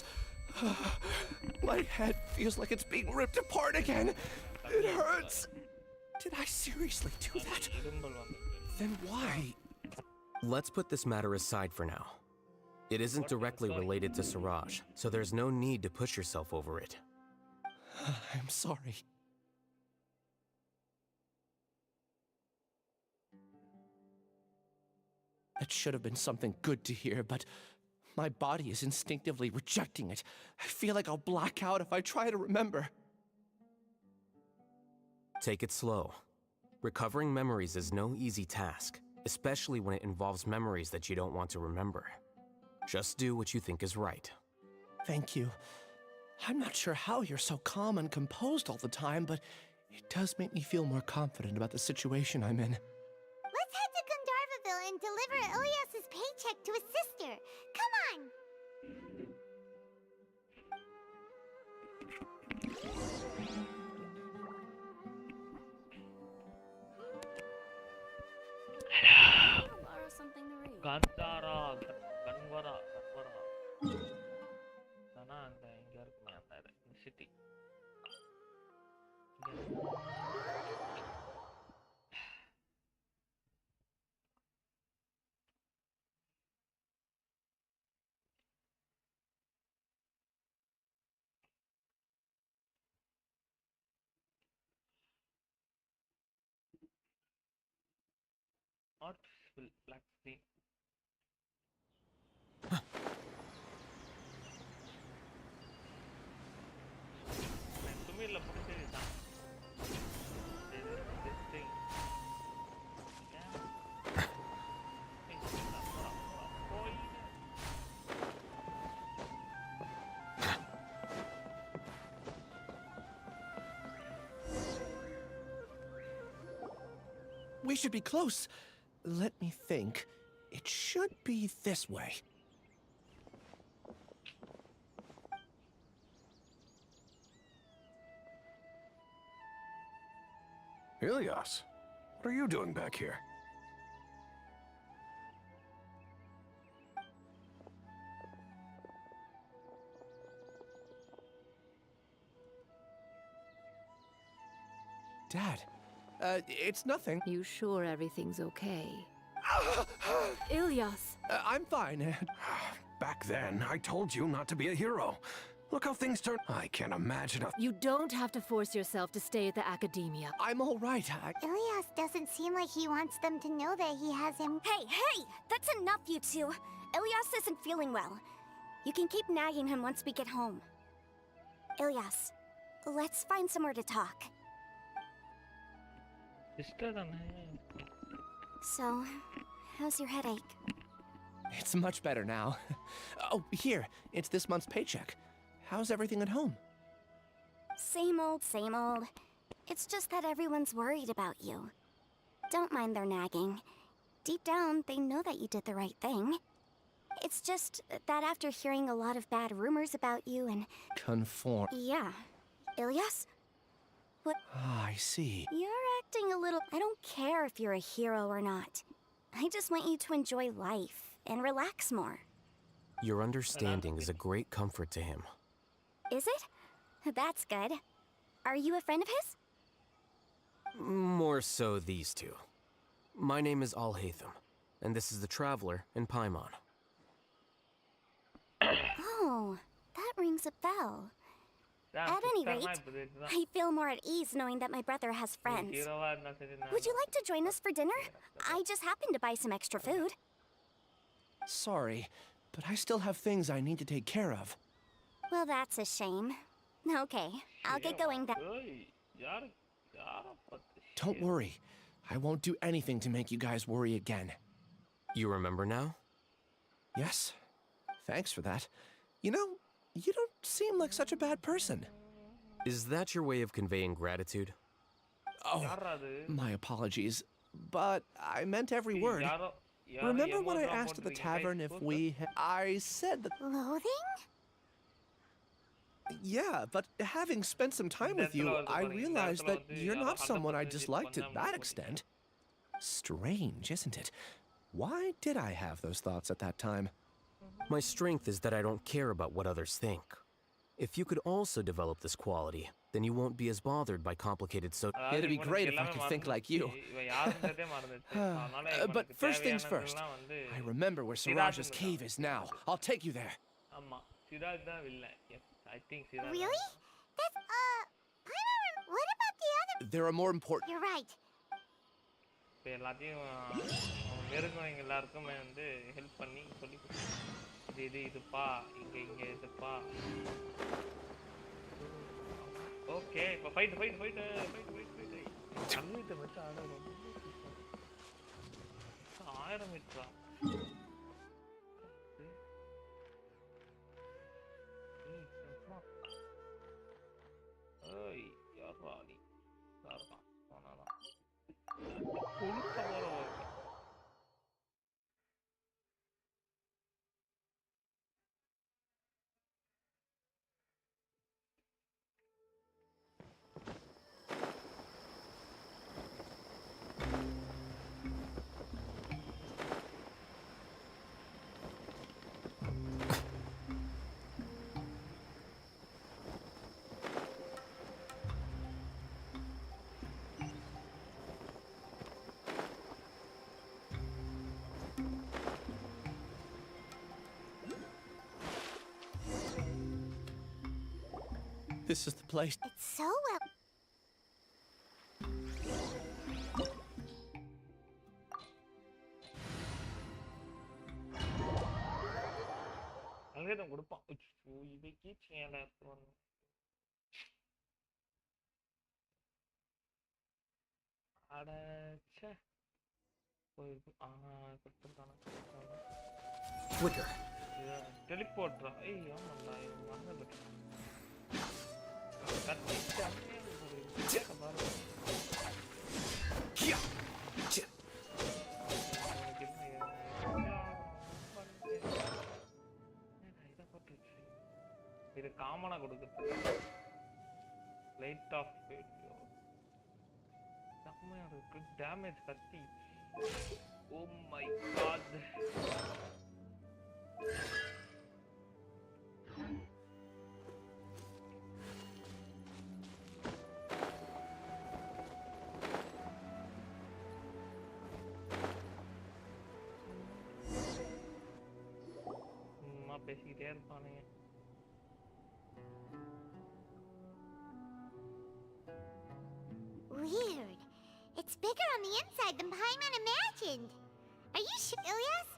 my head feels like it's being ripped apart again. It hurts. Did I seriously do that? Then why? Let's put this matter aside for now. It isn't directly related to Siraj, so there's no need to push yourself over it. I'm sorry. That should have been something good to hear, but my body is instinctively rejecting it. I feel like I'll black out if I try to remember. Take it slow. Recovering memories is no easy task, especially when it involves memories that you don't want to remember. Just do what you think is right. Thank you. I'm not sure how you're so calm and composed all the time, but it does make me feel more confident about the situation I'm in. Let's head to Gandharvaville and deliver Ilias's paycheck to his sister. Come on! Hello. Borrow something to read. Gandhara. Sana அந்த இங்க இருக்குமே அந்த city. Artful black screen. Sumirla put it down. This thing. We should be close. Let me think. It should be this way. Ilias, what are you doing back here? Dad, it's nothing. You sure everything's okay? Ilyas! I'm fine. Back then, I told you not to be a hero. Look how things turned. I can't imagine a... You don't have to force yourself to stay at the academia. I'm all right. Ilias doesn't seem like he wants them to know that he has him. Hey! That's enough, you two. Ilias isn't feeling well. You can keep nagging him once we get home. Ilias, let's find somewhere to talk. So, how's your headache? It's much better now. Oh, here. It's this month's paycheck. How's everything at home? Same old, same old. It's just that everyone's worried about you. Don't mind their nagging. Deep down, they know that you did the right thing. It's just that after hearing a lot of bad rumors about you and... Conform. Yeah. Ilias? What? Ah, I see. You're acting a little... I don't care if you're a hero or not. I just want you to enjoy life and relax more. Your understanding is a great comfort to him. Is it? That's good. Are you a friend of his? More so these two. My name is Alhaitham, and this is the Traveler in Paimon. Oh, that rings a bell. At any rate, I feel more at ease knowing that my brother has friends. Would you like to join us for dinner? I just happened to buy some extra food. Sorry, but I still have things I need to take care of. Well, that's a shame. Okay, I'll get going then. Don't worry. I won't do anything to make you guys worry again. You remember now? Yes. Thanks for that. You know, you don't seem like such a bad person. Is that your way of conveying gratitude? Oh, my apologies. But I meant every word. Remember when I asked at the tavern if we... I said that... Loathing? Yeah, but having spent some time with you, I realized that you're not someone I dislike to that extent. Strange, isn't it? Why did I have those thoughts at that time? My strength is that I don't care about what others think. If you could also develop this quality, then you won't be as bothered by complicated It'd be great if I could think like you. But first things first, I remember where Siraj's cave is now. I'll take you there. Really? That's, what about the other? There are more important... You're right. Okay, இப்போ fight கம்மிட்ட வச்சு ஆட ரொம்ப 1000 மீட்டரா ஏய் யாரா நீ சார்தான் போனானா கொளுத்த வர This is the place. It's so well. அங்கே தான் கொடுப்பான் இவைக்கு சேனல் அடச்சே Flicker. டெலிபோர்ட்ரா ஏய் ஆமாடா மறந்துட்டேன் கத்தி அப்படியே கேக்க பாரு இது காமனா கொடுக்குது. Light off video. செம்மையா இருக்கு. டேமேஜ் கத்தி. Oh my god. பேசிக்கிட்டே இருப்பானுங்க. Weird. It's bigger on the inside than Paimon imagined. Are you sure, Ilyas?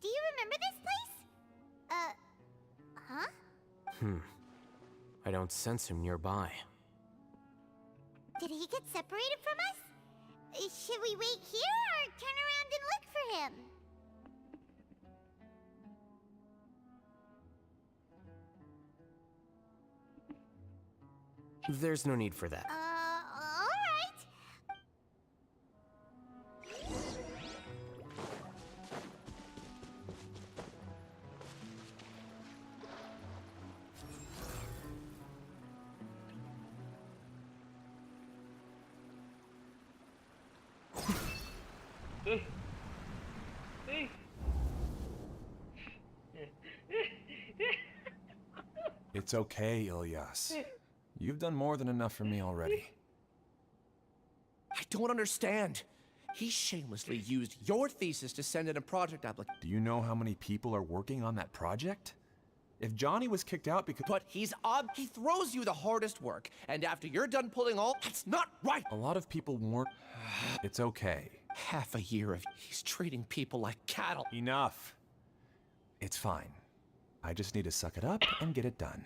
Do you remember this place? Huh? I don't sense him nearby. Did he get separated from us? Should we wait here or turn around and look for him? There's no need for that. All right. It's okay, Ilyas. You've done more than enough for me already. I don't understand. He shamelessly used your thesis to send in a project application. Do you know how many people are working on that project? If Johnny was kicked out because— But he throws you the hardest work, and after you're done pulling all— That's not right! A lot of people weren't— It's okay. Half a year of— He's treating people like cattle. Enough. It's fine. I just need to suck it up and get it done.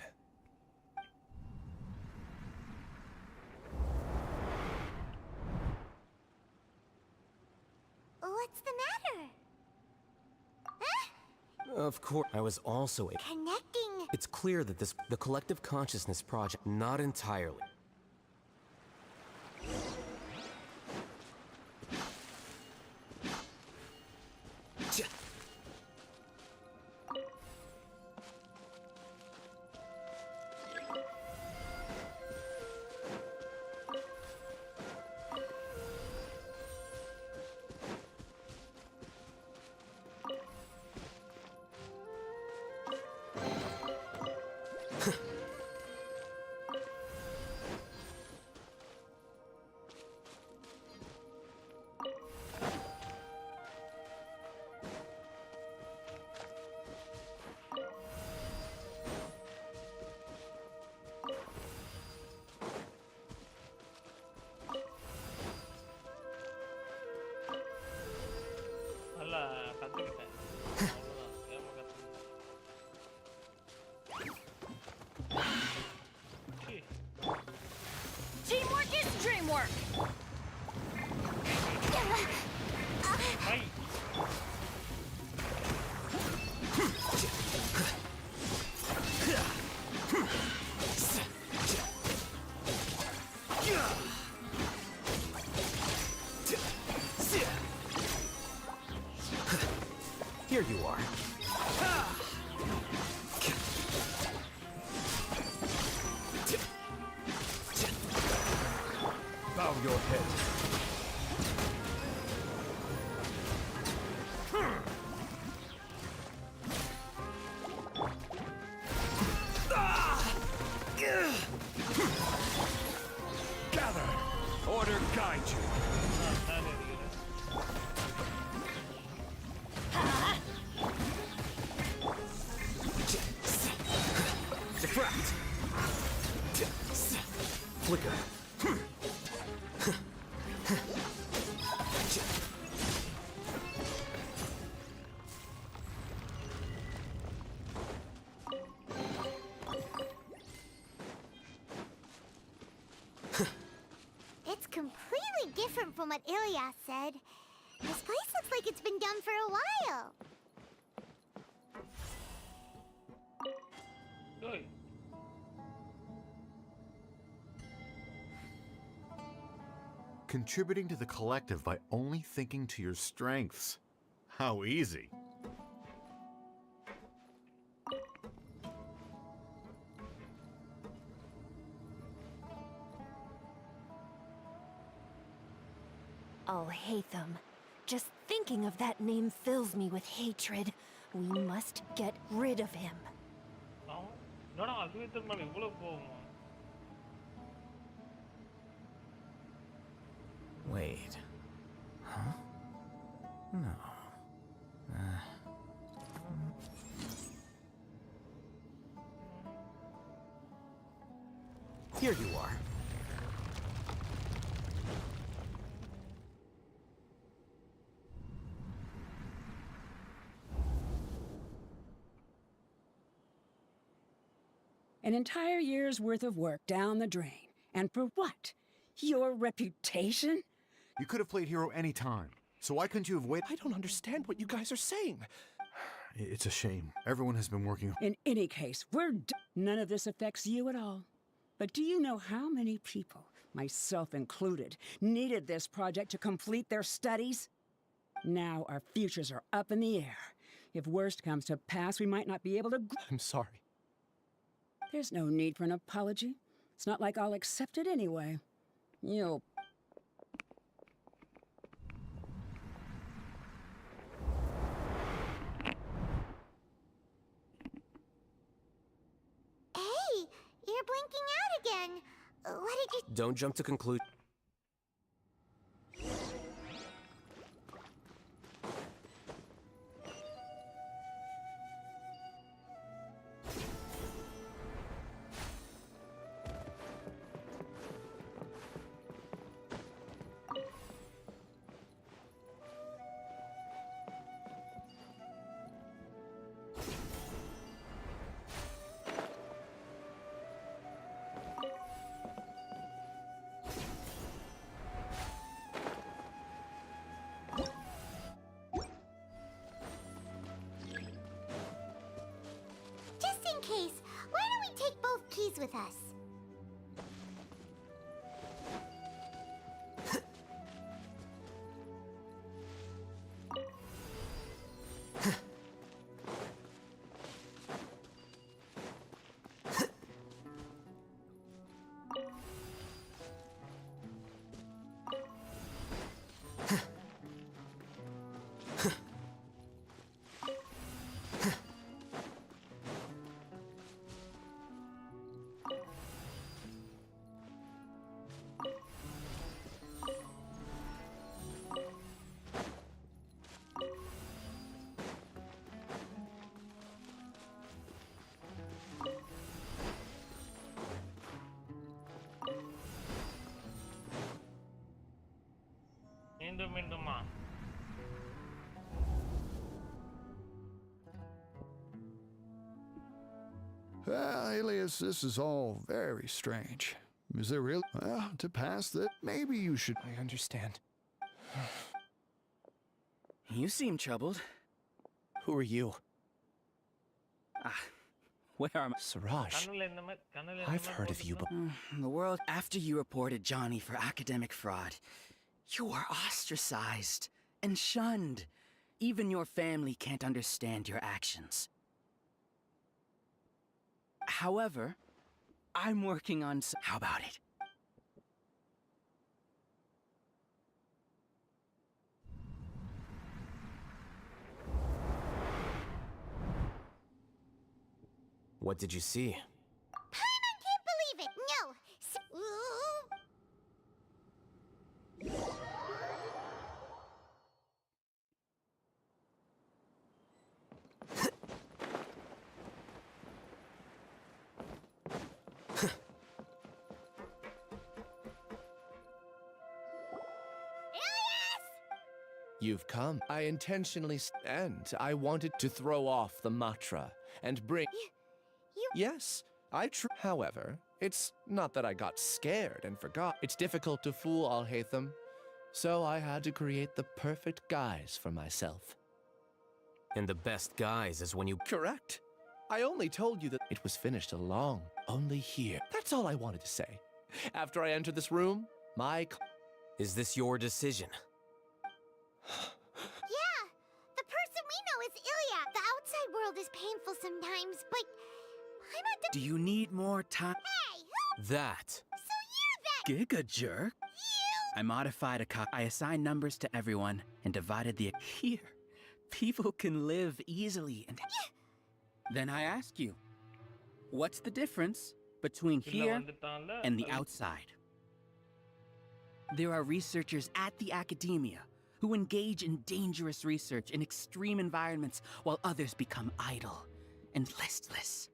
What's the matter? Huh? Of course, I was also Connecting. It's clear that the Collective Consciousness Project, not entirely. Teamwork is dreamwork. Here you are. Bow your head. Gather! Order guide you. Diffract! Flicker. It's completely different from what Ilyas said. This place looks like it's been done for a while. Good. Contributing to the collective by only thinking to your strengths. How easy. Alhaitham. Just thinking of that name fills me with hatred. We must get rid of him. என்னடா அல்ஹைத்தம் மேல இவ்வளவு கோவமா? Wait. Huh? No. Here you are. An entire year's worth of work down the drain. And for what? Your reputation? You could have played hero any time. So why couldn't you have waited? I don't understand what you guys are saying. It's a shame. Everyone has been working. In any case, none of this affects you at all. But do you know how many people, myself included, needed this project to complete their studies? Now our futures are up in the air. If worst comes to pass, we might not be able to... I'm sorry. There's no need for an apology. It's not like I'll accept it anyway. You'll... Hey, you're blinking out again. What did you... Don't jump to conclusion. Just in case, why don't we take both keys with us? மீண்டுமா? Well, Alias, this is all very strange. Is there really... Well, to pass that, maybe you should... I understand. You seem troubled. Who are you? Where are my... Siraj. I've heard of you, but... The world, after you reported Johnny for academic fraud, you were ostracized and shunned. Even your family can't understand your actions. However, I'm working on some... How about it? What did you see? Paimon can't believe it! No! You've come. I intentionally... And I wanted to throw off the mantra and bring... Yes, However, it's not that I got scared and forgot. It's difficult to fool Alhaitham, so I had to create the perfect guise for myself. And the best guise is when you... Correct. I only told you that it was finished only here. That's all I wanted to say. After I entered this room, Is this your decision? Yeah, the person we know is Ilya. The outside world is painful sometimes, but Paimon... Do you need more time? Hey, who... That. So you're that... Giga jerk? You... I modified I assigned numbers to everyone and divided the... Here, people can live easily and... Then I ask you, what's the difference between here and the outside? There are researchers at the academia who engage in dangerous research in extreme environments while others become idle and listless.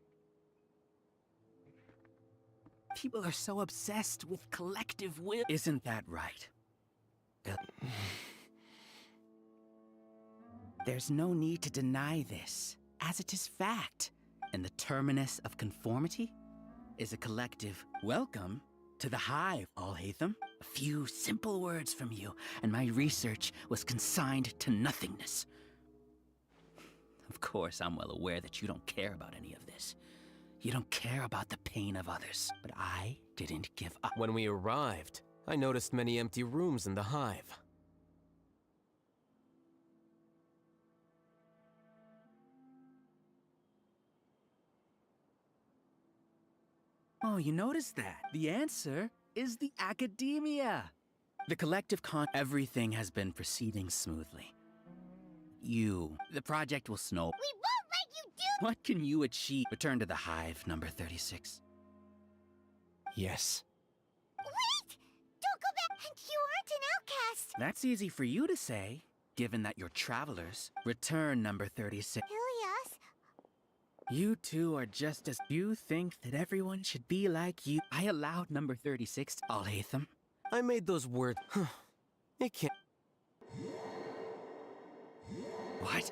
People are so obsessed with collective will. Isn't that right? There's no need to deny this, as it is fact. And the terminus of conformity is a collective welcome to the hive, Alhaitham. A few simple words from you, and my research was consigned to nothingness. Of course, I'm well aware that you don't care about any of this. You don't care about the pain of others, but I didn't give up. When we arrived, I noticed many empty rooms in the hive. Oh, you noticed that? The answer is the academia. The collective everything has been proceeding smoothly. The project will snow. We won't let you do. What can you achieve? Return to the hive, number 36. Yes. Wait! Don't go back! And you aren't an outcast! That's easy for you to say, given that you're travelers. Return, number 36. Ilias? You two are just as... You think that everyone should be like you. I allowed number 36 to Alhaitham. I made those words... It can't... What?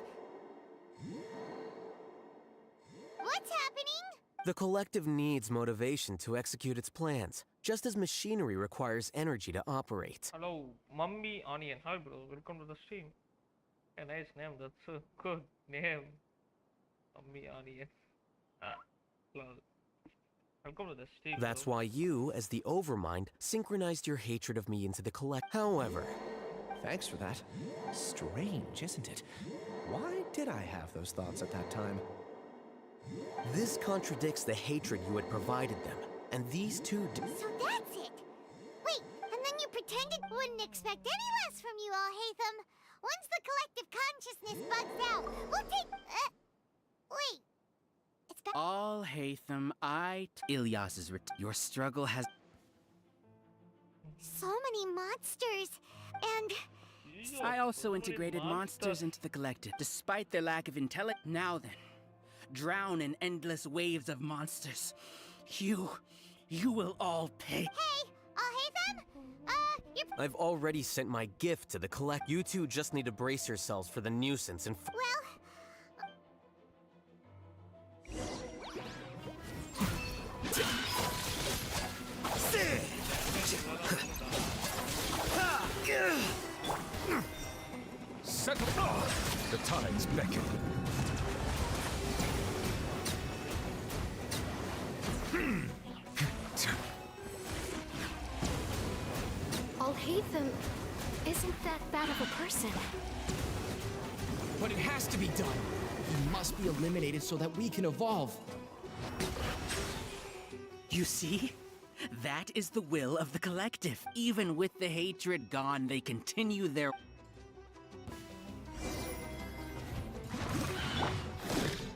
What's happening? The collective needs motivation to execute its plans, just as machinery requires energy to operate. Hello, Mummy Onion. Hi bro, welcome to the stream. A nice name, that's a good name. Mummy Onion. Welcome to the stream. That's bro. why you, as the Overmind, synchronized your hatred of me into the collect. However... Thanks for that. Strange, isn't it? Why did I have those thoughts at that time? This contradicts the hatred you had provided them, and these two So that's it! Wait, and then you pretended wouldn't expect any less from you, Alhaitham. Once the collective consciousness bugs out, we'll take... wait. It's back... Alhaitham, Ilias's your struggle has... So many monsters, and... I also integrated monsters into the collective, despite their lack of intelligence. Now then, drown in endless waves of monsters. You will all pay. Hey, Alhaitham? I've already sent my gift to the collect. You two just need to brace yourselves for the nuisance and... Settle. The tides beckon. Alhaitham isn't that bad of a person. But it has to be done. He must be eliminated so that we can evolve. You see? That is the will of the collective. Even with the hatred gone, they continue their...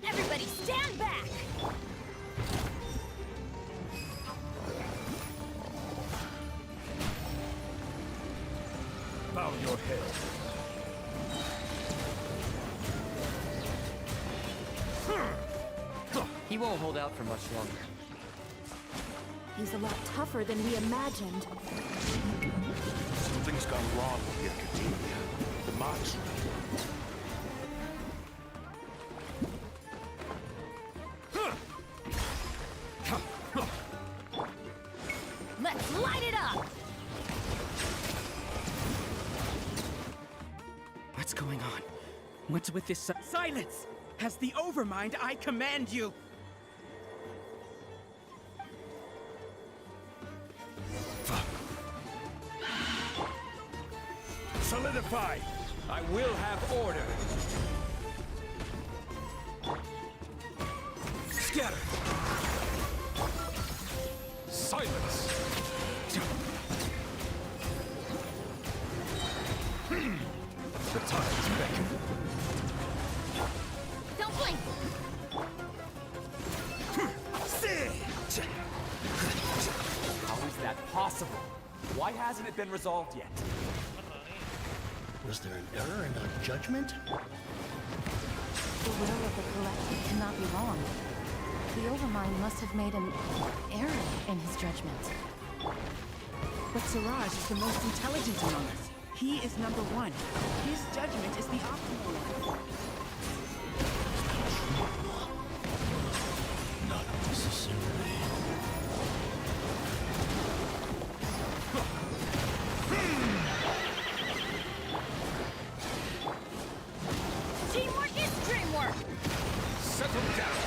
Everybody stand back! Bow your head. He won't hold out for much longer. He's a lot tougher than we imagined. Something's gone wrong with the academia. The monster. Let's light it up! What's going on? What's with this silence? As the Overmind, I command you! Solidify! I will have order! Scatter! Silence! How is that possible? Why hasn't it been resolved yet? Was there an error in our judgment? The will of the collective cannot be wrong. The Overmind must have made an error in his judgment. But Siraj is the most intelligent among us. He is number one. His judgment is the optimal one. Not necessarily. Teamwork is dreamwork! Settle down!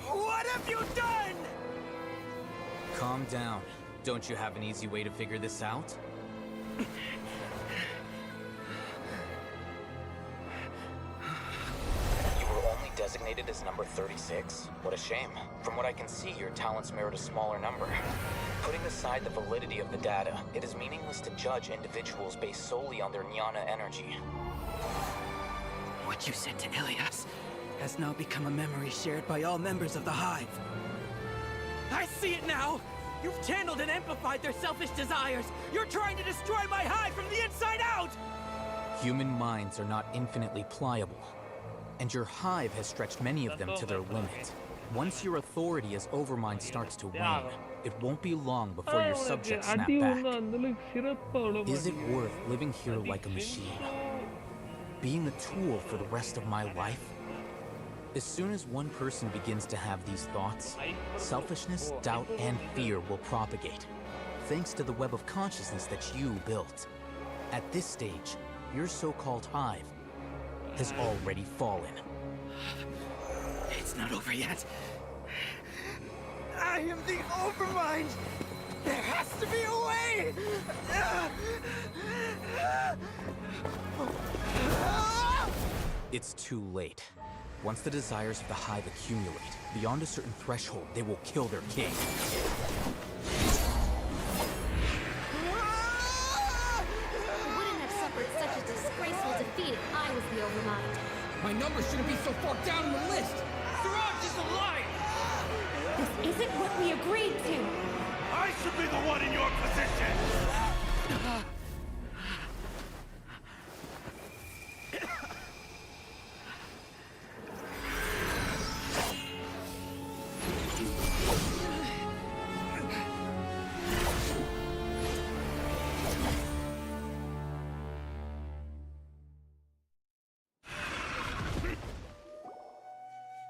What have you done? Calm down. Don't you have an easy way to figure this out? You were only designated as number 36? What a shame. From what I can see, your talents merit a smaller number. Putting aside the validity of the data, it is meaningless to judge individuals based solely on their jnana energy. What you said to Ilias has now become a memory shared by all members of the Hive. I see it now! You've channeled and amplified their selfish desires! You're trying to destroy my Hive from the inside out! Human minds are not infinitely pliable, and your Hive has stretched many of them to their limit. Once your authority as Overmind starts to wane, it won't be long before your subjects snap back. Is it worth living here like a machine? Being a tool for the rest of my life? As soon as one person begins to have these thoughts, selfishness, doubt, and fear will propagate, thanks to the web of consciousness that you built. At this stage, your so-called Hive has already fallen. It's not over yet. I am the Overmind! There has to be a way! It's too late. Once the desires of the Hive accumulate, beyond a certain threshold, they will kill their king. I wouldn't have suffered such a disgraceful defeat if I was the Overmind. My number shouldn't be so far down on the list! Siraj is a liar! This isn't what we agreed to! I should be the one in your position!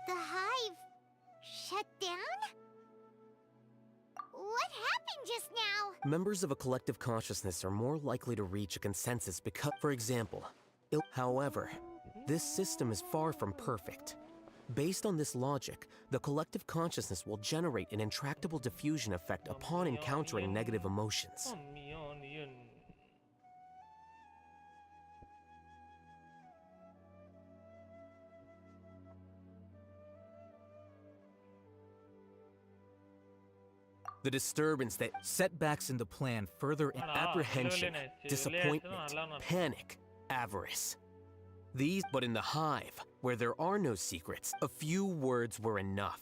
The Hive shut down? What happened just now? Members of a collective consciousness are more likely to reach a consensus because, for example, however, this system is far from perfect. Based on this logic, the collective consciousness will generate an intractable diffusion effect upon encountering negative emotions. The disturbance that setbacks in the plan further apprehension, disappointment, panic, avarice. These, but in the Hive, where there are no secrets, a few words were enough.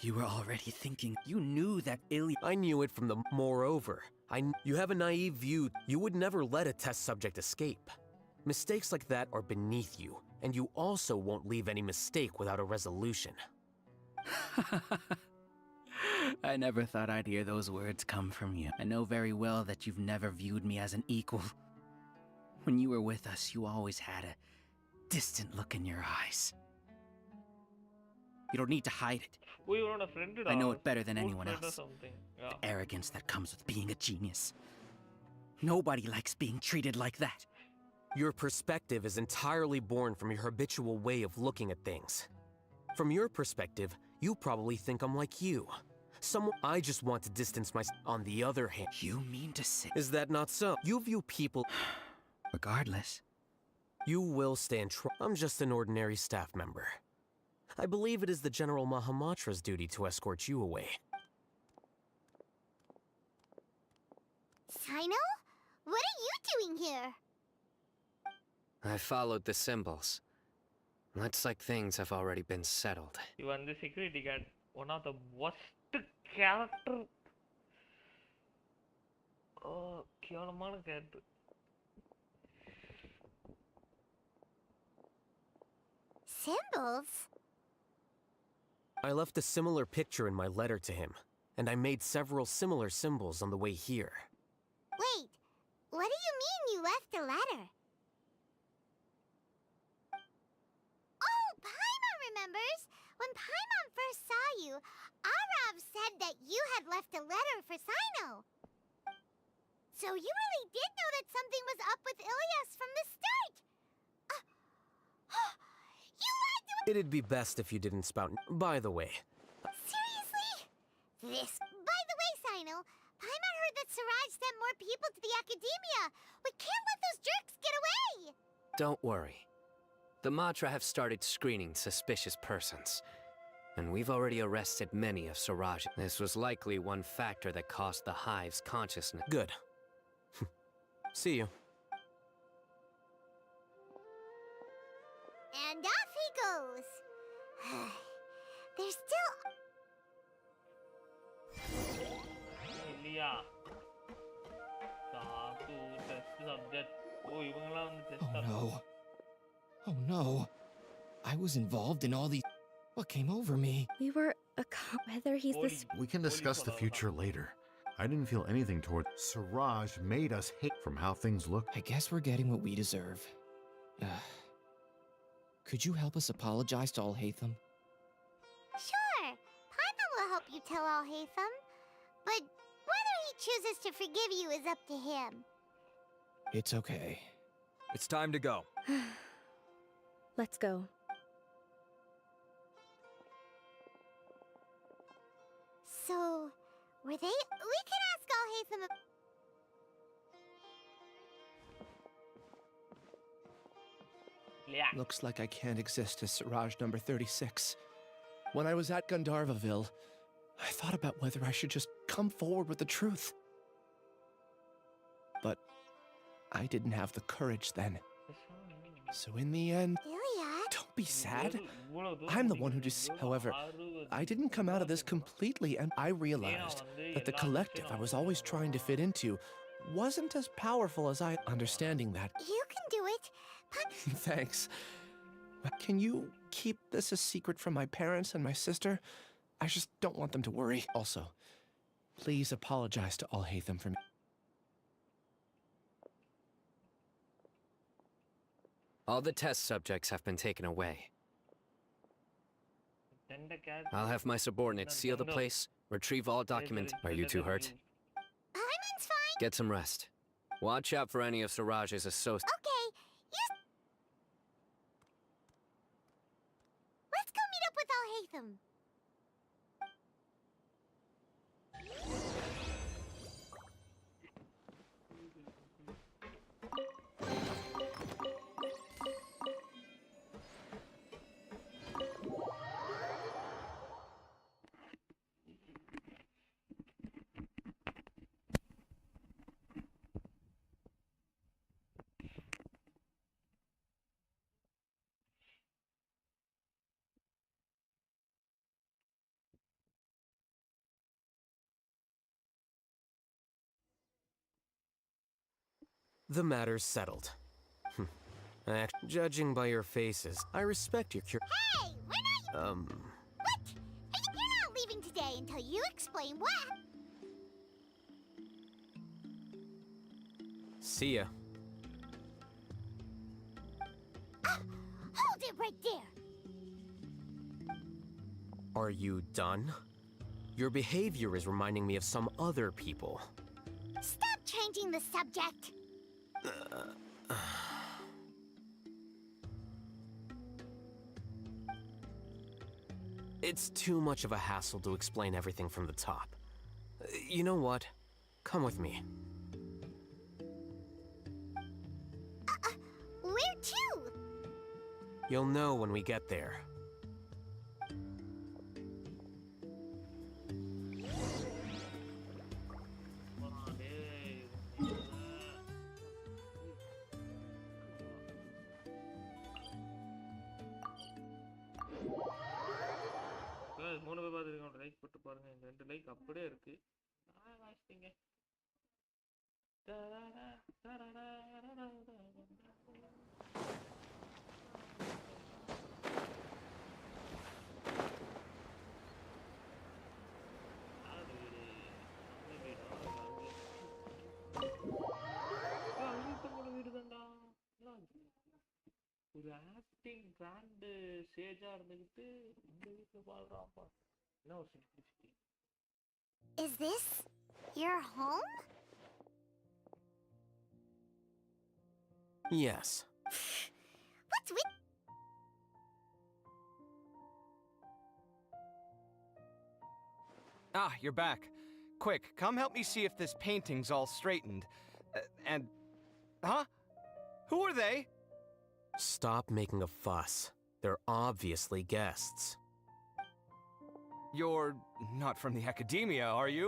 You were already thinking. You knew that I knew it from the. Moreover, you have a naive view. You would never let a test subject escape. Mistakes like that are beneath you, and you also won't leave any mistake without a resolution. I never thought I'd hear those words come from you. I know very well that you've never viewed me as an equal. When you were with us, you always had a distant look in your eyes. You don't need to hide it. I know it better than anyone else. The arrogance that comes with being a genius. Nobody likes being treated like that. Your perspective is entirely born from your habitual way of looking at things. From your perspective, you probably think I'm like you. I just want to distance myself. On the other hand, you mean to say... Is that not so? You view people... Regardless. You will stand I'm just an ordinary staff member. I believe it is the General Mahamatra's duty to escort you away. Sino? What are you doing here? I followed the symbols. Looks like things have already been settled. You are the security guard. One of the worst character. Oh, கேவலமான character. Symbols? I left a similar picture in my letter to him, and I made several similar symbols on the way here. Wait, what do you mean you left a letter? Oh, Paimon remembers! When Paimon first saw you, Arav said that you had left a letter for Sino. So you really did know that something was up with Ilias from the start! You lied to us! It'd be best if you didn't spout. By the way, Seriously? This... By the way, Sino, Paimon heard that Siraj sent more people to the Academia. We can't let those jerks get away! don't worry. The Matra have started screening suspicious persons. And we've already arrested many of Siraj. This was likely one factor that caused the Hive's consciousness. Good. See you. And off he goes. There's still... இல்லையா தாத்து test subject ஓ இவங்கலாம் வந்து test Oh no. Oh no. I was involved in all these... What came over me? We were whether he's this... We can discuss the future later. I didn't feel anything toward Siraj made us hate from how things look. I guess we're getting what we deserve. Could you help us apologize to Al-Haytham? Sure. Paimon will help you tell Al-Haytham. But whether he chooses to forgive you is up to him. It's okay. It's time to go. Let's go. So, were they... We can ask Al-Haytham... Looks like I can't exist as Siraj number 36. When I was at Gandharvaville, I thought about whether I should just come forward with the truth. But I didn't have the courage then. So in the end... Don't be sad. I'm the one who just... However, I didn't come out of this completely, and I realized that the collective I was always trying to fit into wasn't as powerful as I... Understanding that... You can do it. Thanks. Can you keep this a secret from my parents and my sister? I just don't want them to worry. Also, please apologize to Al-Haytham for me. All the test subjects have been taken away. I'll have my subordinates seal the place, retrieve all documents. Are you too hurt? Paimon's fine. Get some rest. Watch out for any of Siraj's associates. Okay, let's go meet up with Al-Haytham. The matter's settled. Judging by your faces, I respect your Hey, we're not... What? You're not leaving today until you explain what... See ya. Hold it right there. Are you done? Your behavior is reminding me of some other people. Stop changing the subject. It's too much of a hassle to explain everything from the top. You know what? Come with me. Where to? You'll know when we get there. கூட இருக்கு. நான் வாசிங்க. ஒரு acting grand ஸ்டேஜா இருந்துகிட்டு இந்த வீட்டுல வாழ்றான்ப்பா. என்ன ஒரு simplicity. Is this your home? Yes. What's with... Ah, you're back. Quick, come help me see if this painting's all straightened. And... Huh? Who are they? Stop making a fuss. They're obviously guests. You're not from the academia, are you?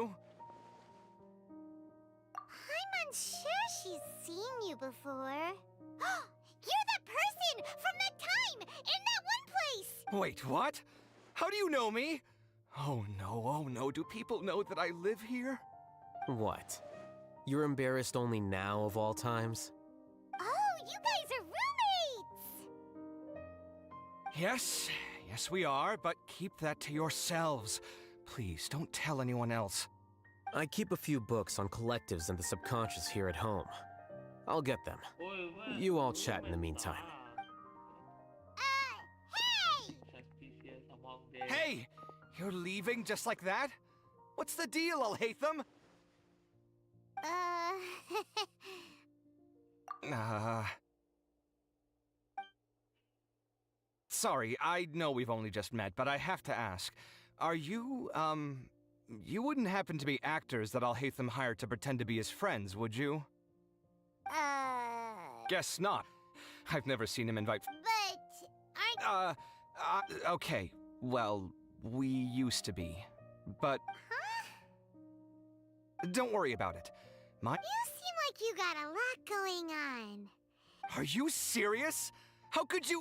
I'm unsure she's seen you before. You're that person from that time in that one place! Wait, what? How do you know me? Oh no, do people know that I live here? What? You're embarrassed only now of all times? Oh, you guys are roommates! Yes we are, but keep that to yourselves. Please, don't tell anyone else. I keep a few books on collectives and the subconscious here at home. I'll get them. You all chat in the meantime. Hey! You're leaving just like that? What's the deal, Alhaitham? Sorry, I know we've only just met, but I have to ask. Are you, you wouldn't happen to be actors that Alhaitham hired to pretend to be his friends, would you? Guess not. I've never seen him invite... But aren't... Okay. Well, we used to be. But... Huh? Don't worry about it. You seem like you got a lot going on. Are you serious? How could you...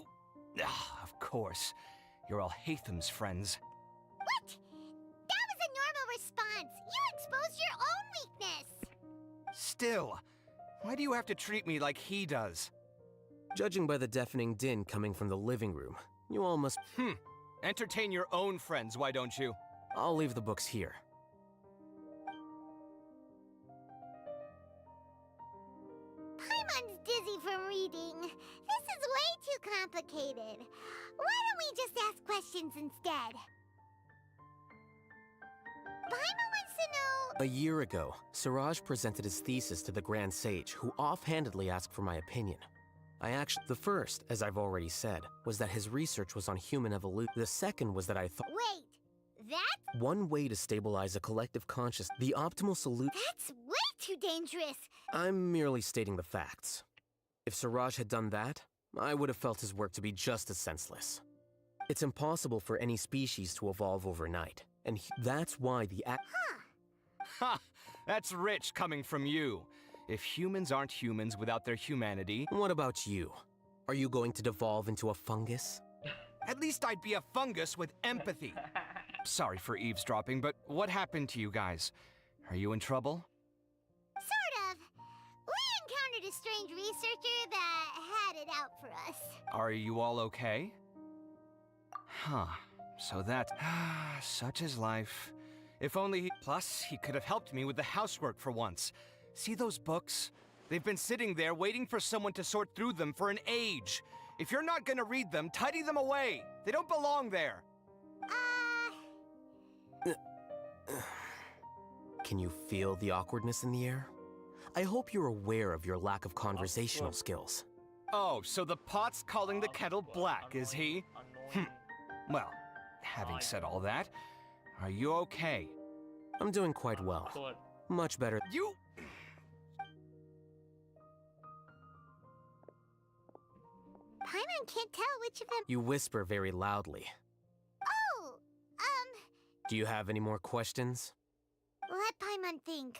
Of course. You're Alhaitham's friends. What? That was a normal response. You exposed your own weakness. Still, why do you have to treat me like he does? Judging by the deafening din coming from the living room, you all must... Entertain your own friends, why don't you? I'll leave the books here. Paimon's dizzy from reading. This is way too complicated. Why don't we just ask questions instead? Paimon wants to know... A year ago, Siraj presented his thesis to the Grand Sage, who offhandedly asked for my opinion. The first, as I've already said, was that his research was on human evolution. The second was that I thought... Wait, that's... One way to stabilize a collective consciousness, the optimal solution... That's way too dangerous! I'm merely stating the facts. If Siraj had done that, I would have felt his work to be just as senseless. It's impossible for any species to evolve overnight, and that's why the Ha! That's rich coming from you. If humans aren't humans without their humanity... What about you? Are you going to devolve into a fungus? At least I'd be a fungus with empathy. Sorry for eavesdropping, but what happened to you guys? Are you in trouble? Sort of. We encountered a strange researcher that had it out for us. Are you all okay? Huh. So that... Such is life. If only he... Plus, he could have helped me with the housework for once. See those books? They've been sitting there waiting for someone to sort through them for an age. If you're not gonna read them, tidy them away. They don't belong there. Can you feel the awkwardness in the air? I hope you're aware of your lack of conversational skills. Oh, so the pot's calling the kettle black, is he? Well, having said all that, are you okay? I'm doing quite well. Much better. You... Paimon can't tell which of them... You whisper very loudly. Oh, Do you have any more questions? Let Paimon think.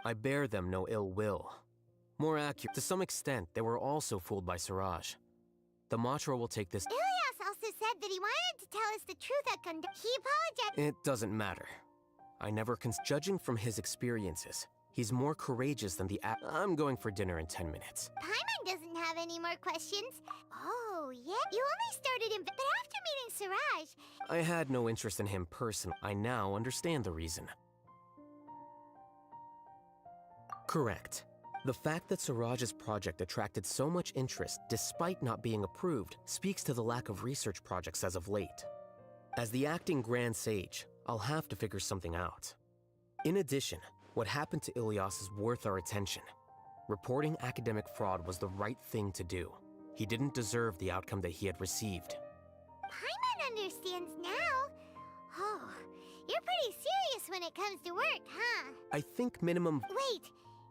I bear them no ill will. More accurate, to some extent, they were also fooled by Siraj. The Matra will take this... Ilias also said that he wanted to tell us the truth at Gundam. He apologized... It doesn't matter. I never judging from his experiences, he's more courageous than the I'm going for dinner in 10 minutes. Paimon doesn't have any more questions. Oh, yeah? You only started in... But after meeting Siraj... I had no interest in him personally. I now understand the reason. Correct. The fact that Siraj's project attracted so much interest despite not being approved speaks to the lack of research projects as of late. As the acting Grand Sage, I'll have to figure something out. In addition, what happened to Ilias is worth our attention. Reporting academic fraud was the right thing to do. He didn't deserve the outcome that he had received. Paimon understands now. Oh, you're pretty serious when it comes to work, huh? I think minimum... Wait.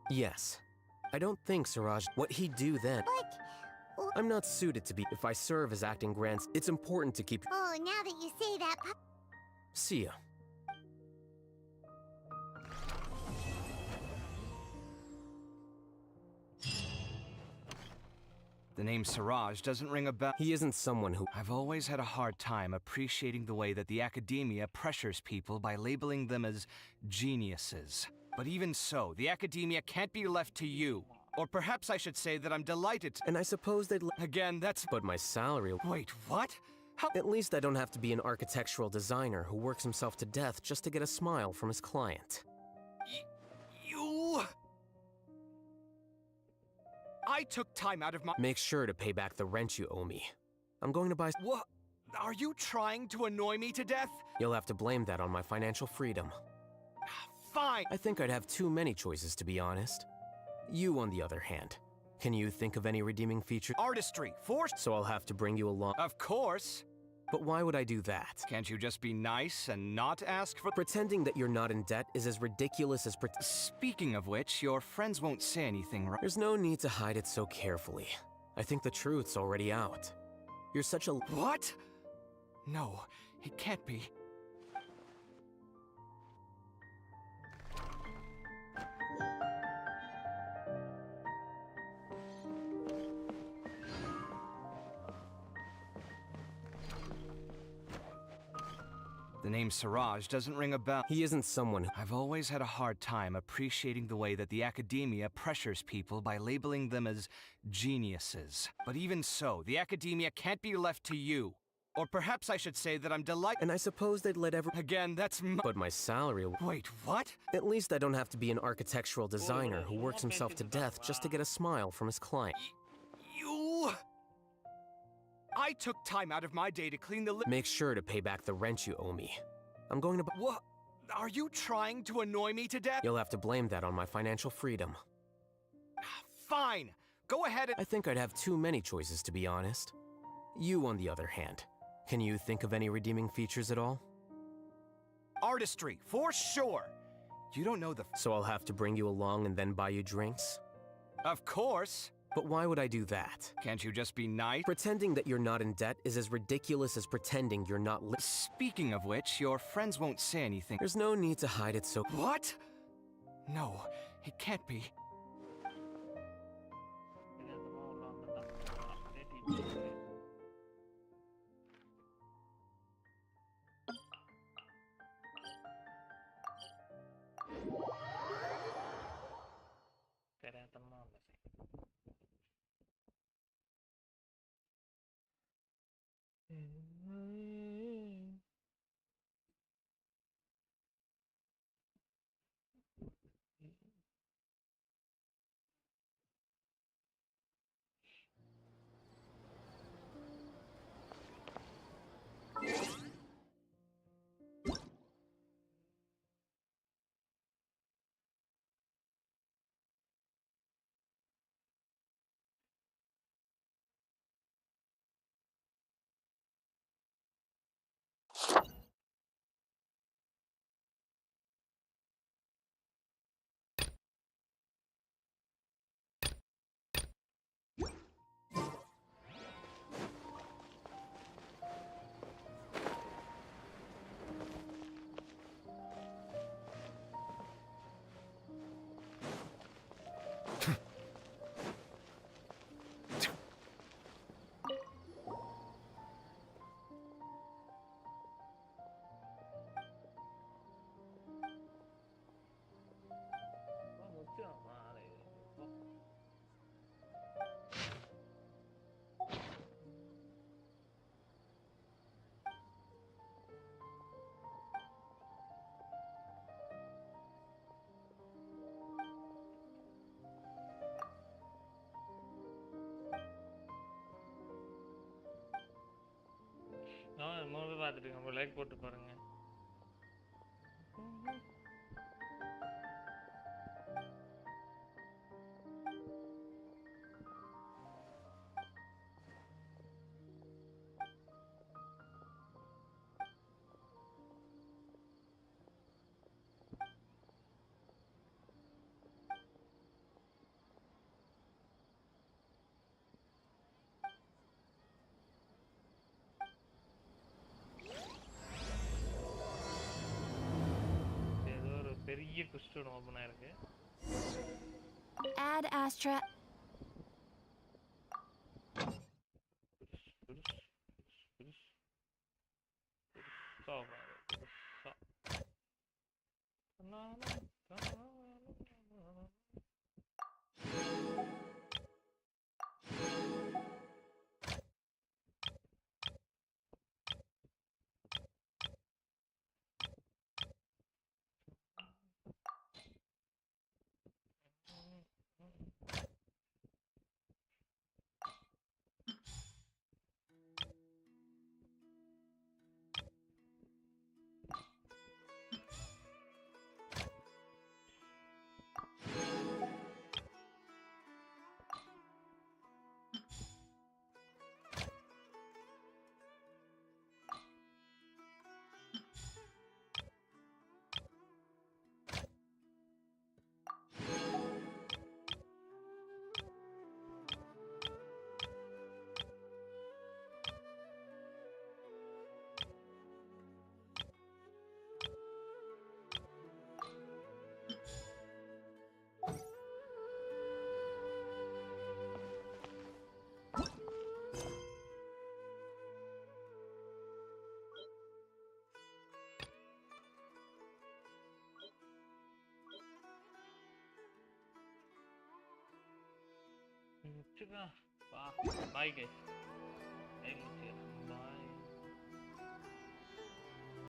Yes. I don't think Siraj... What he'd do then... But... I'm not suited to be... If I serve as acting Grand... It's important to keep... Oh, now that you say that... See ya. The name Siraj doesn't ring a bell. He isn't someone who... I've always had a hard time appreciating the way that the academia pressures people by labeling them as geniuses. But even so, the academia can't be left to you. Or perhaps I should say that I'm delighted to... And I suppose they'd... Again, that's... But my salary... Wait, what? How... At least I don't have to be an architectural designer who works himself to death just to get a smile from his client. You... I took time out of my... Make sure to pay back the rent you owe me. I'm going to buy... What? Are you trying to annoy me to death? You'll have to blame that on my financial freedom. Fine! I think I'd have too many choices, to be honest. You, on the other hand, can you think of any redeeming features? Artistry, force... So I'll have to bring you along... Of course! But why would I do that? Can't you just be nice and not ask for... Pretending that you're not in debt is as ridiculous as... Speaking of which, your friends won't say anything, right? There's no need to hide it so carefully. I think the truth's already out. You're such a... What? No, it can't be. The name Siraj doesn't ring a bell. He isn't someone who... I've always had a hard time appreciating the way that the academia pressures people by labeling them as geniuses. But even so, the academia can't be left to you. Or perhaps I should say that I'm delighted... And I suppose they'd let Again, that's But my salary... Wait, what? At least I don't have to be an architectural designer who works himself to death just to get a smile from his client. You... I took time out of my day to clean the... Make sure to pay back the rent you owe me. I'm going to... What? Are you trying to annoy me to death? You'll have to blame that on my financial freedom. Fine. Go ahead and... I think I'd have too many choices, to be honest. You, on the other hand, can you think of any redeeming features at all? Artistry, for sure. You don't know the... So I'll have to bring you along and then buy you drinks? Of course. But why would I do that? Can't you just be nice? Pretending that you're not in debt is as ridiculous as pretending you're not Speaking of which, your friends won't say anything. There's no need to hide it so... What? No, it can't be. பார்த்துட்டு like போட்டு பாருங்க. பெரிய குஸ்ட் open ஆயிருக்கு. Add Astra. Bye guys.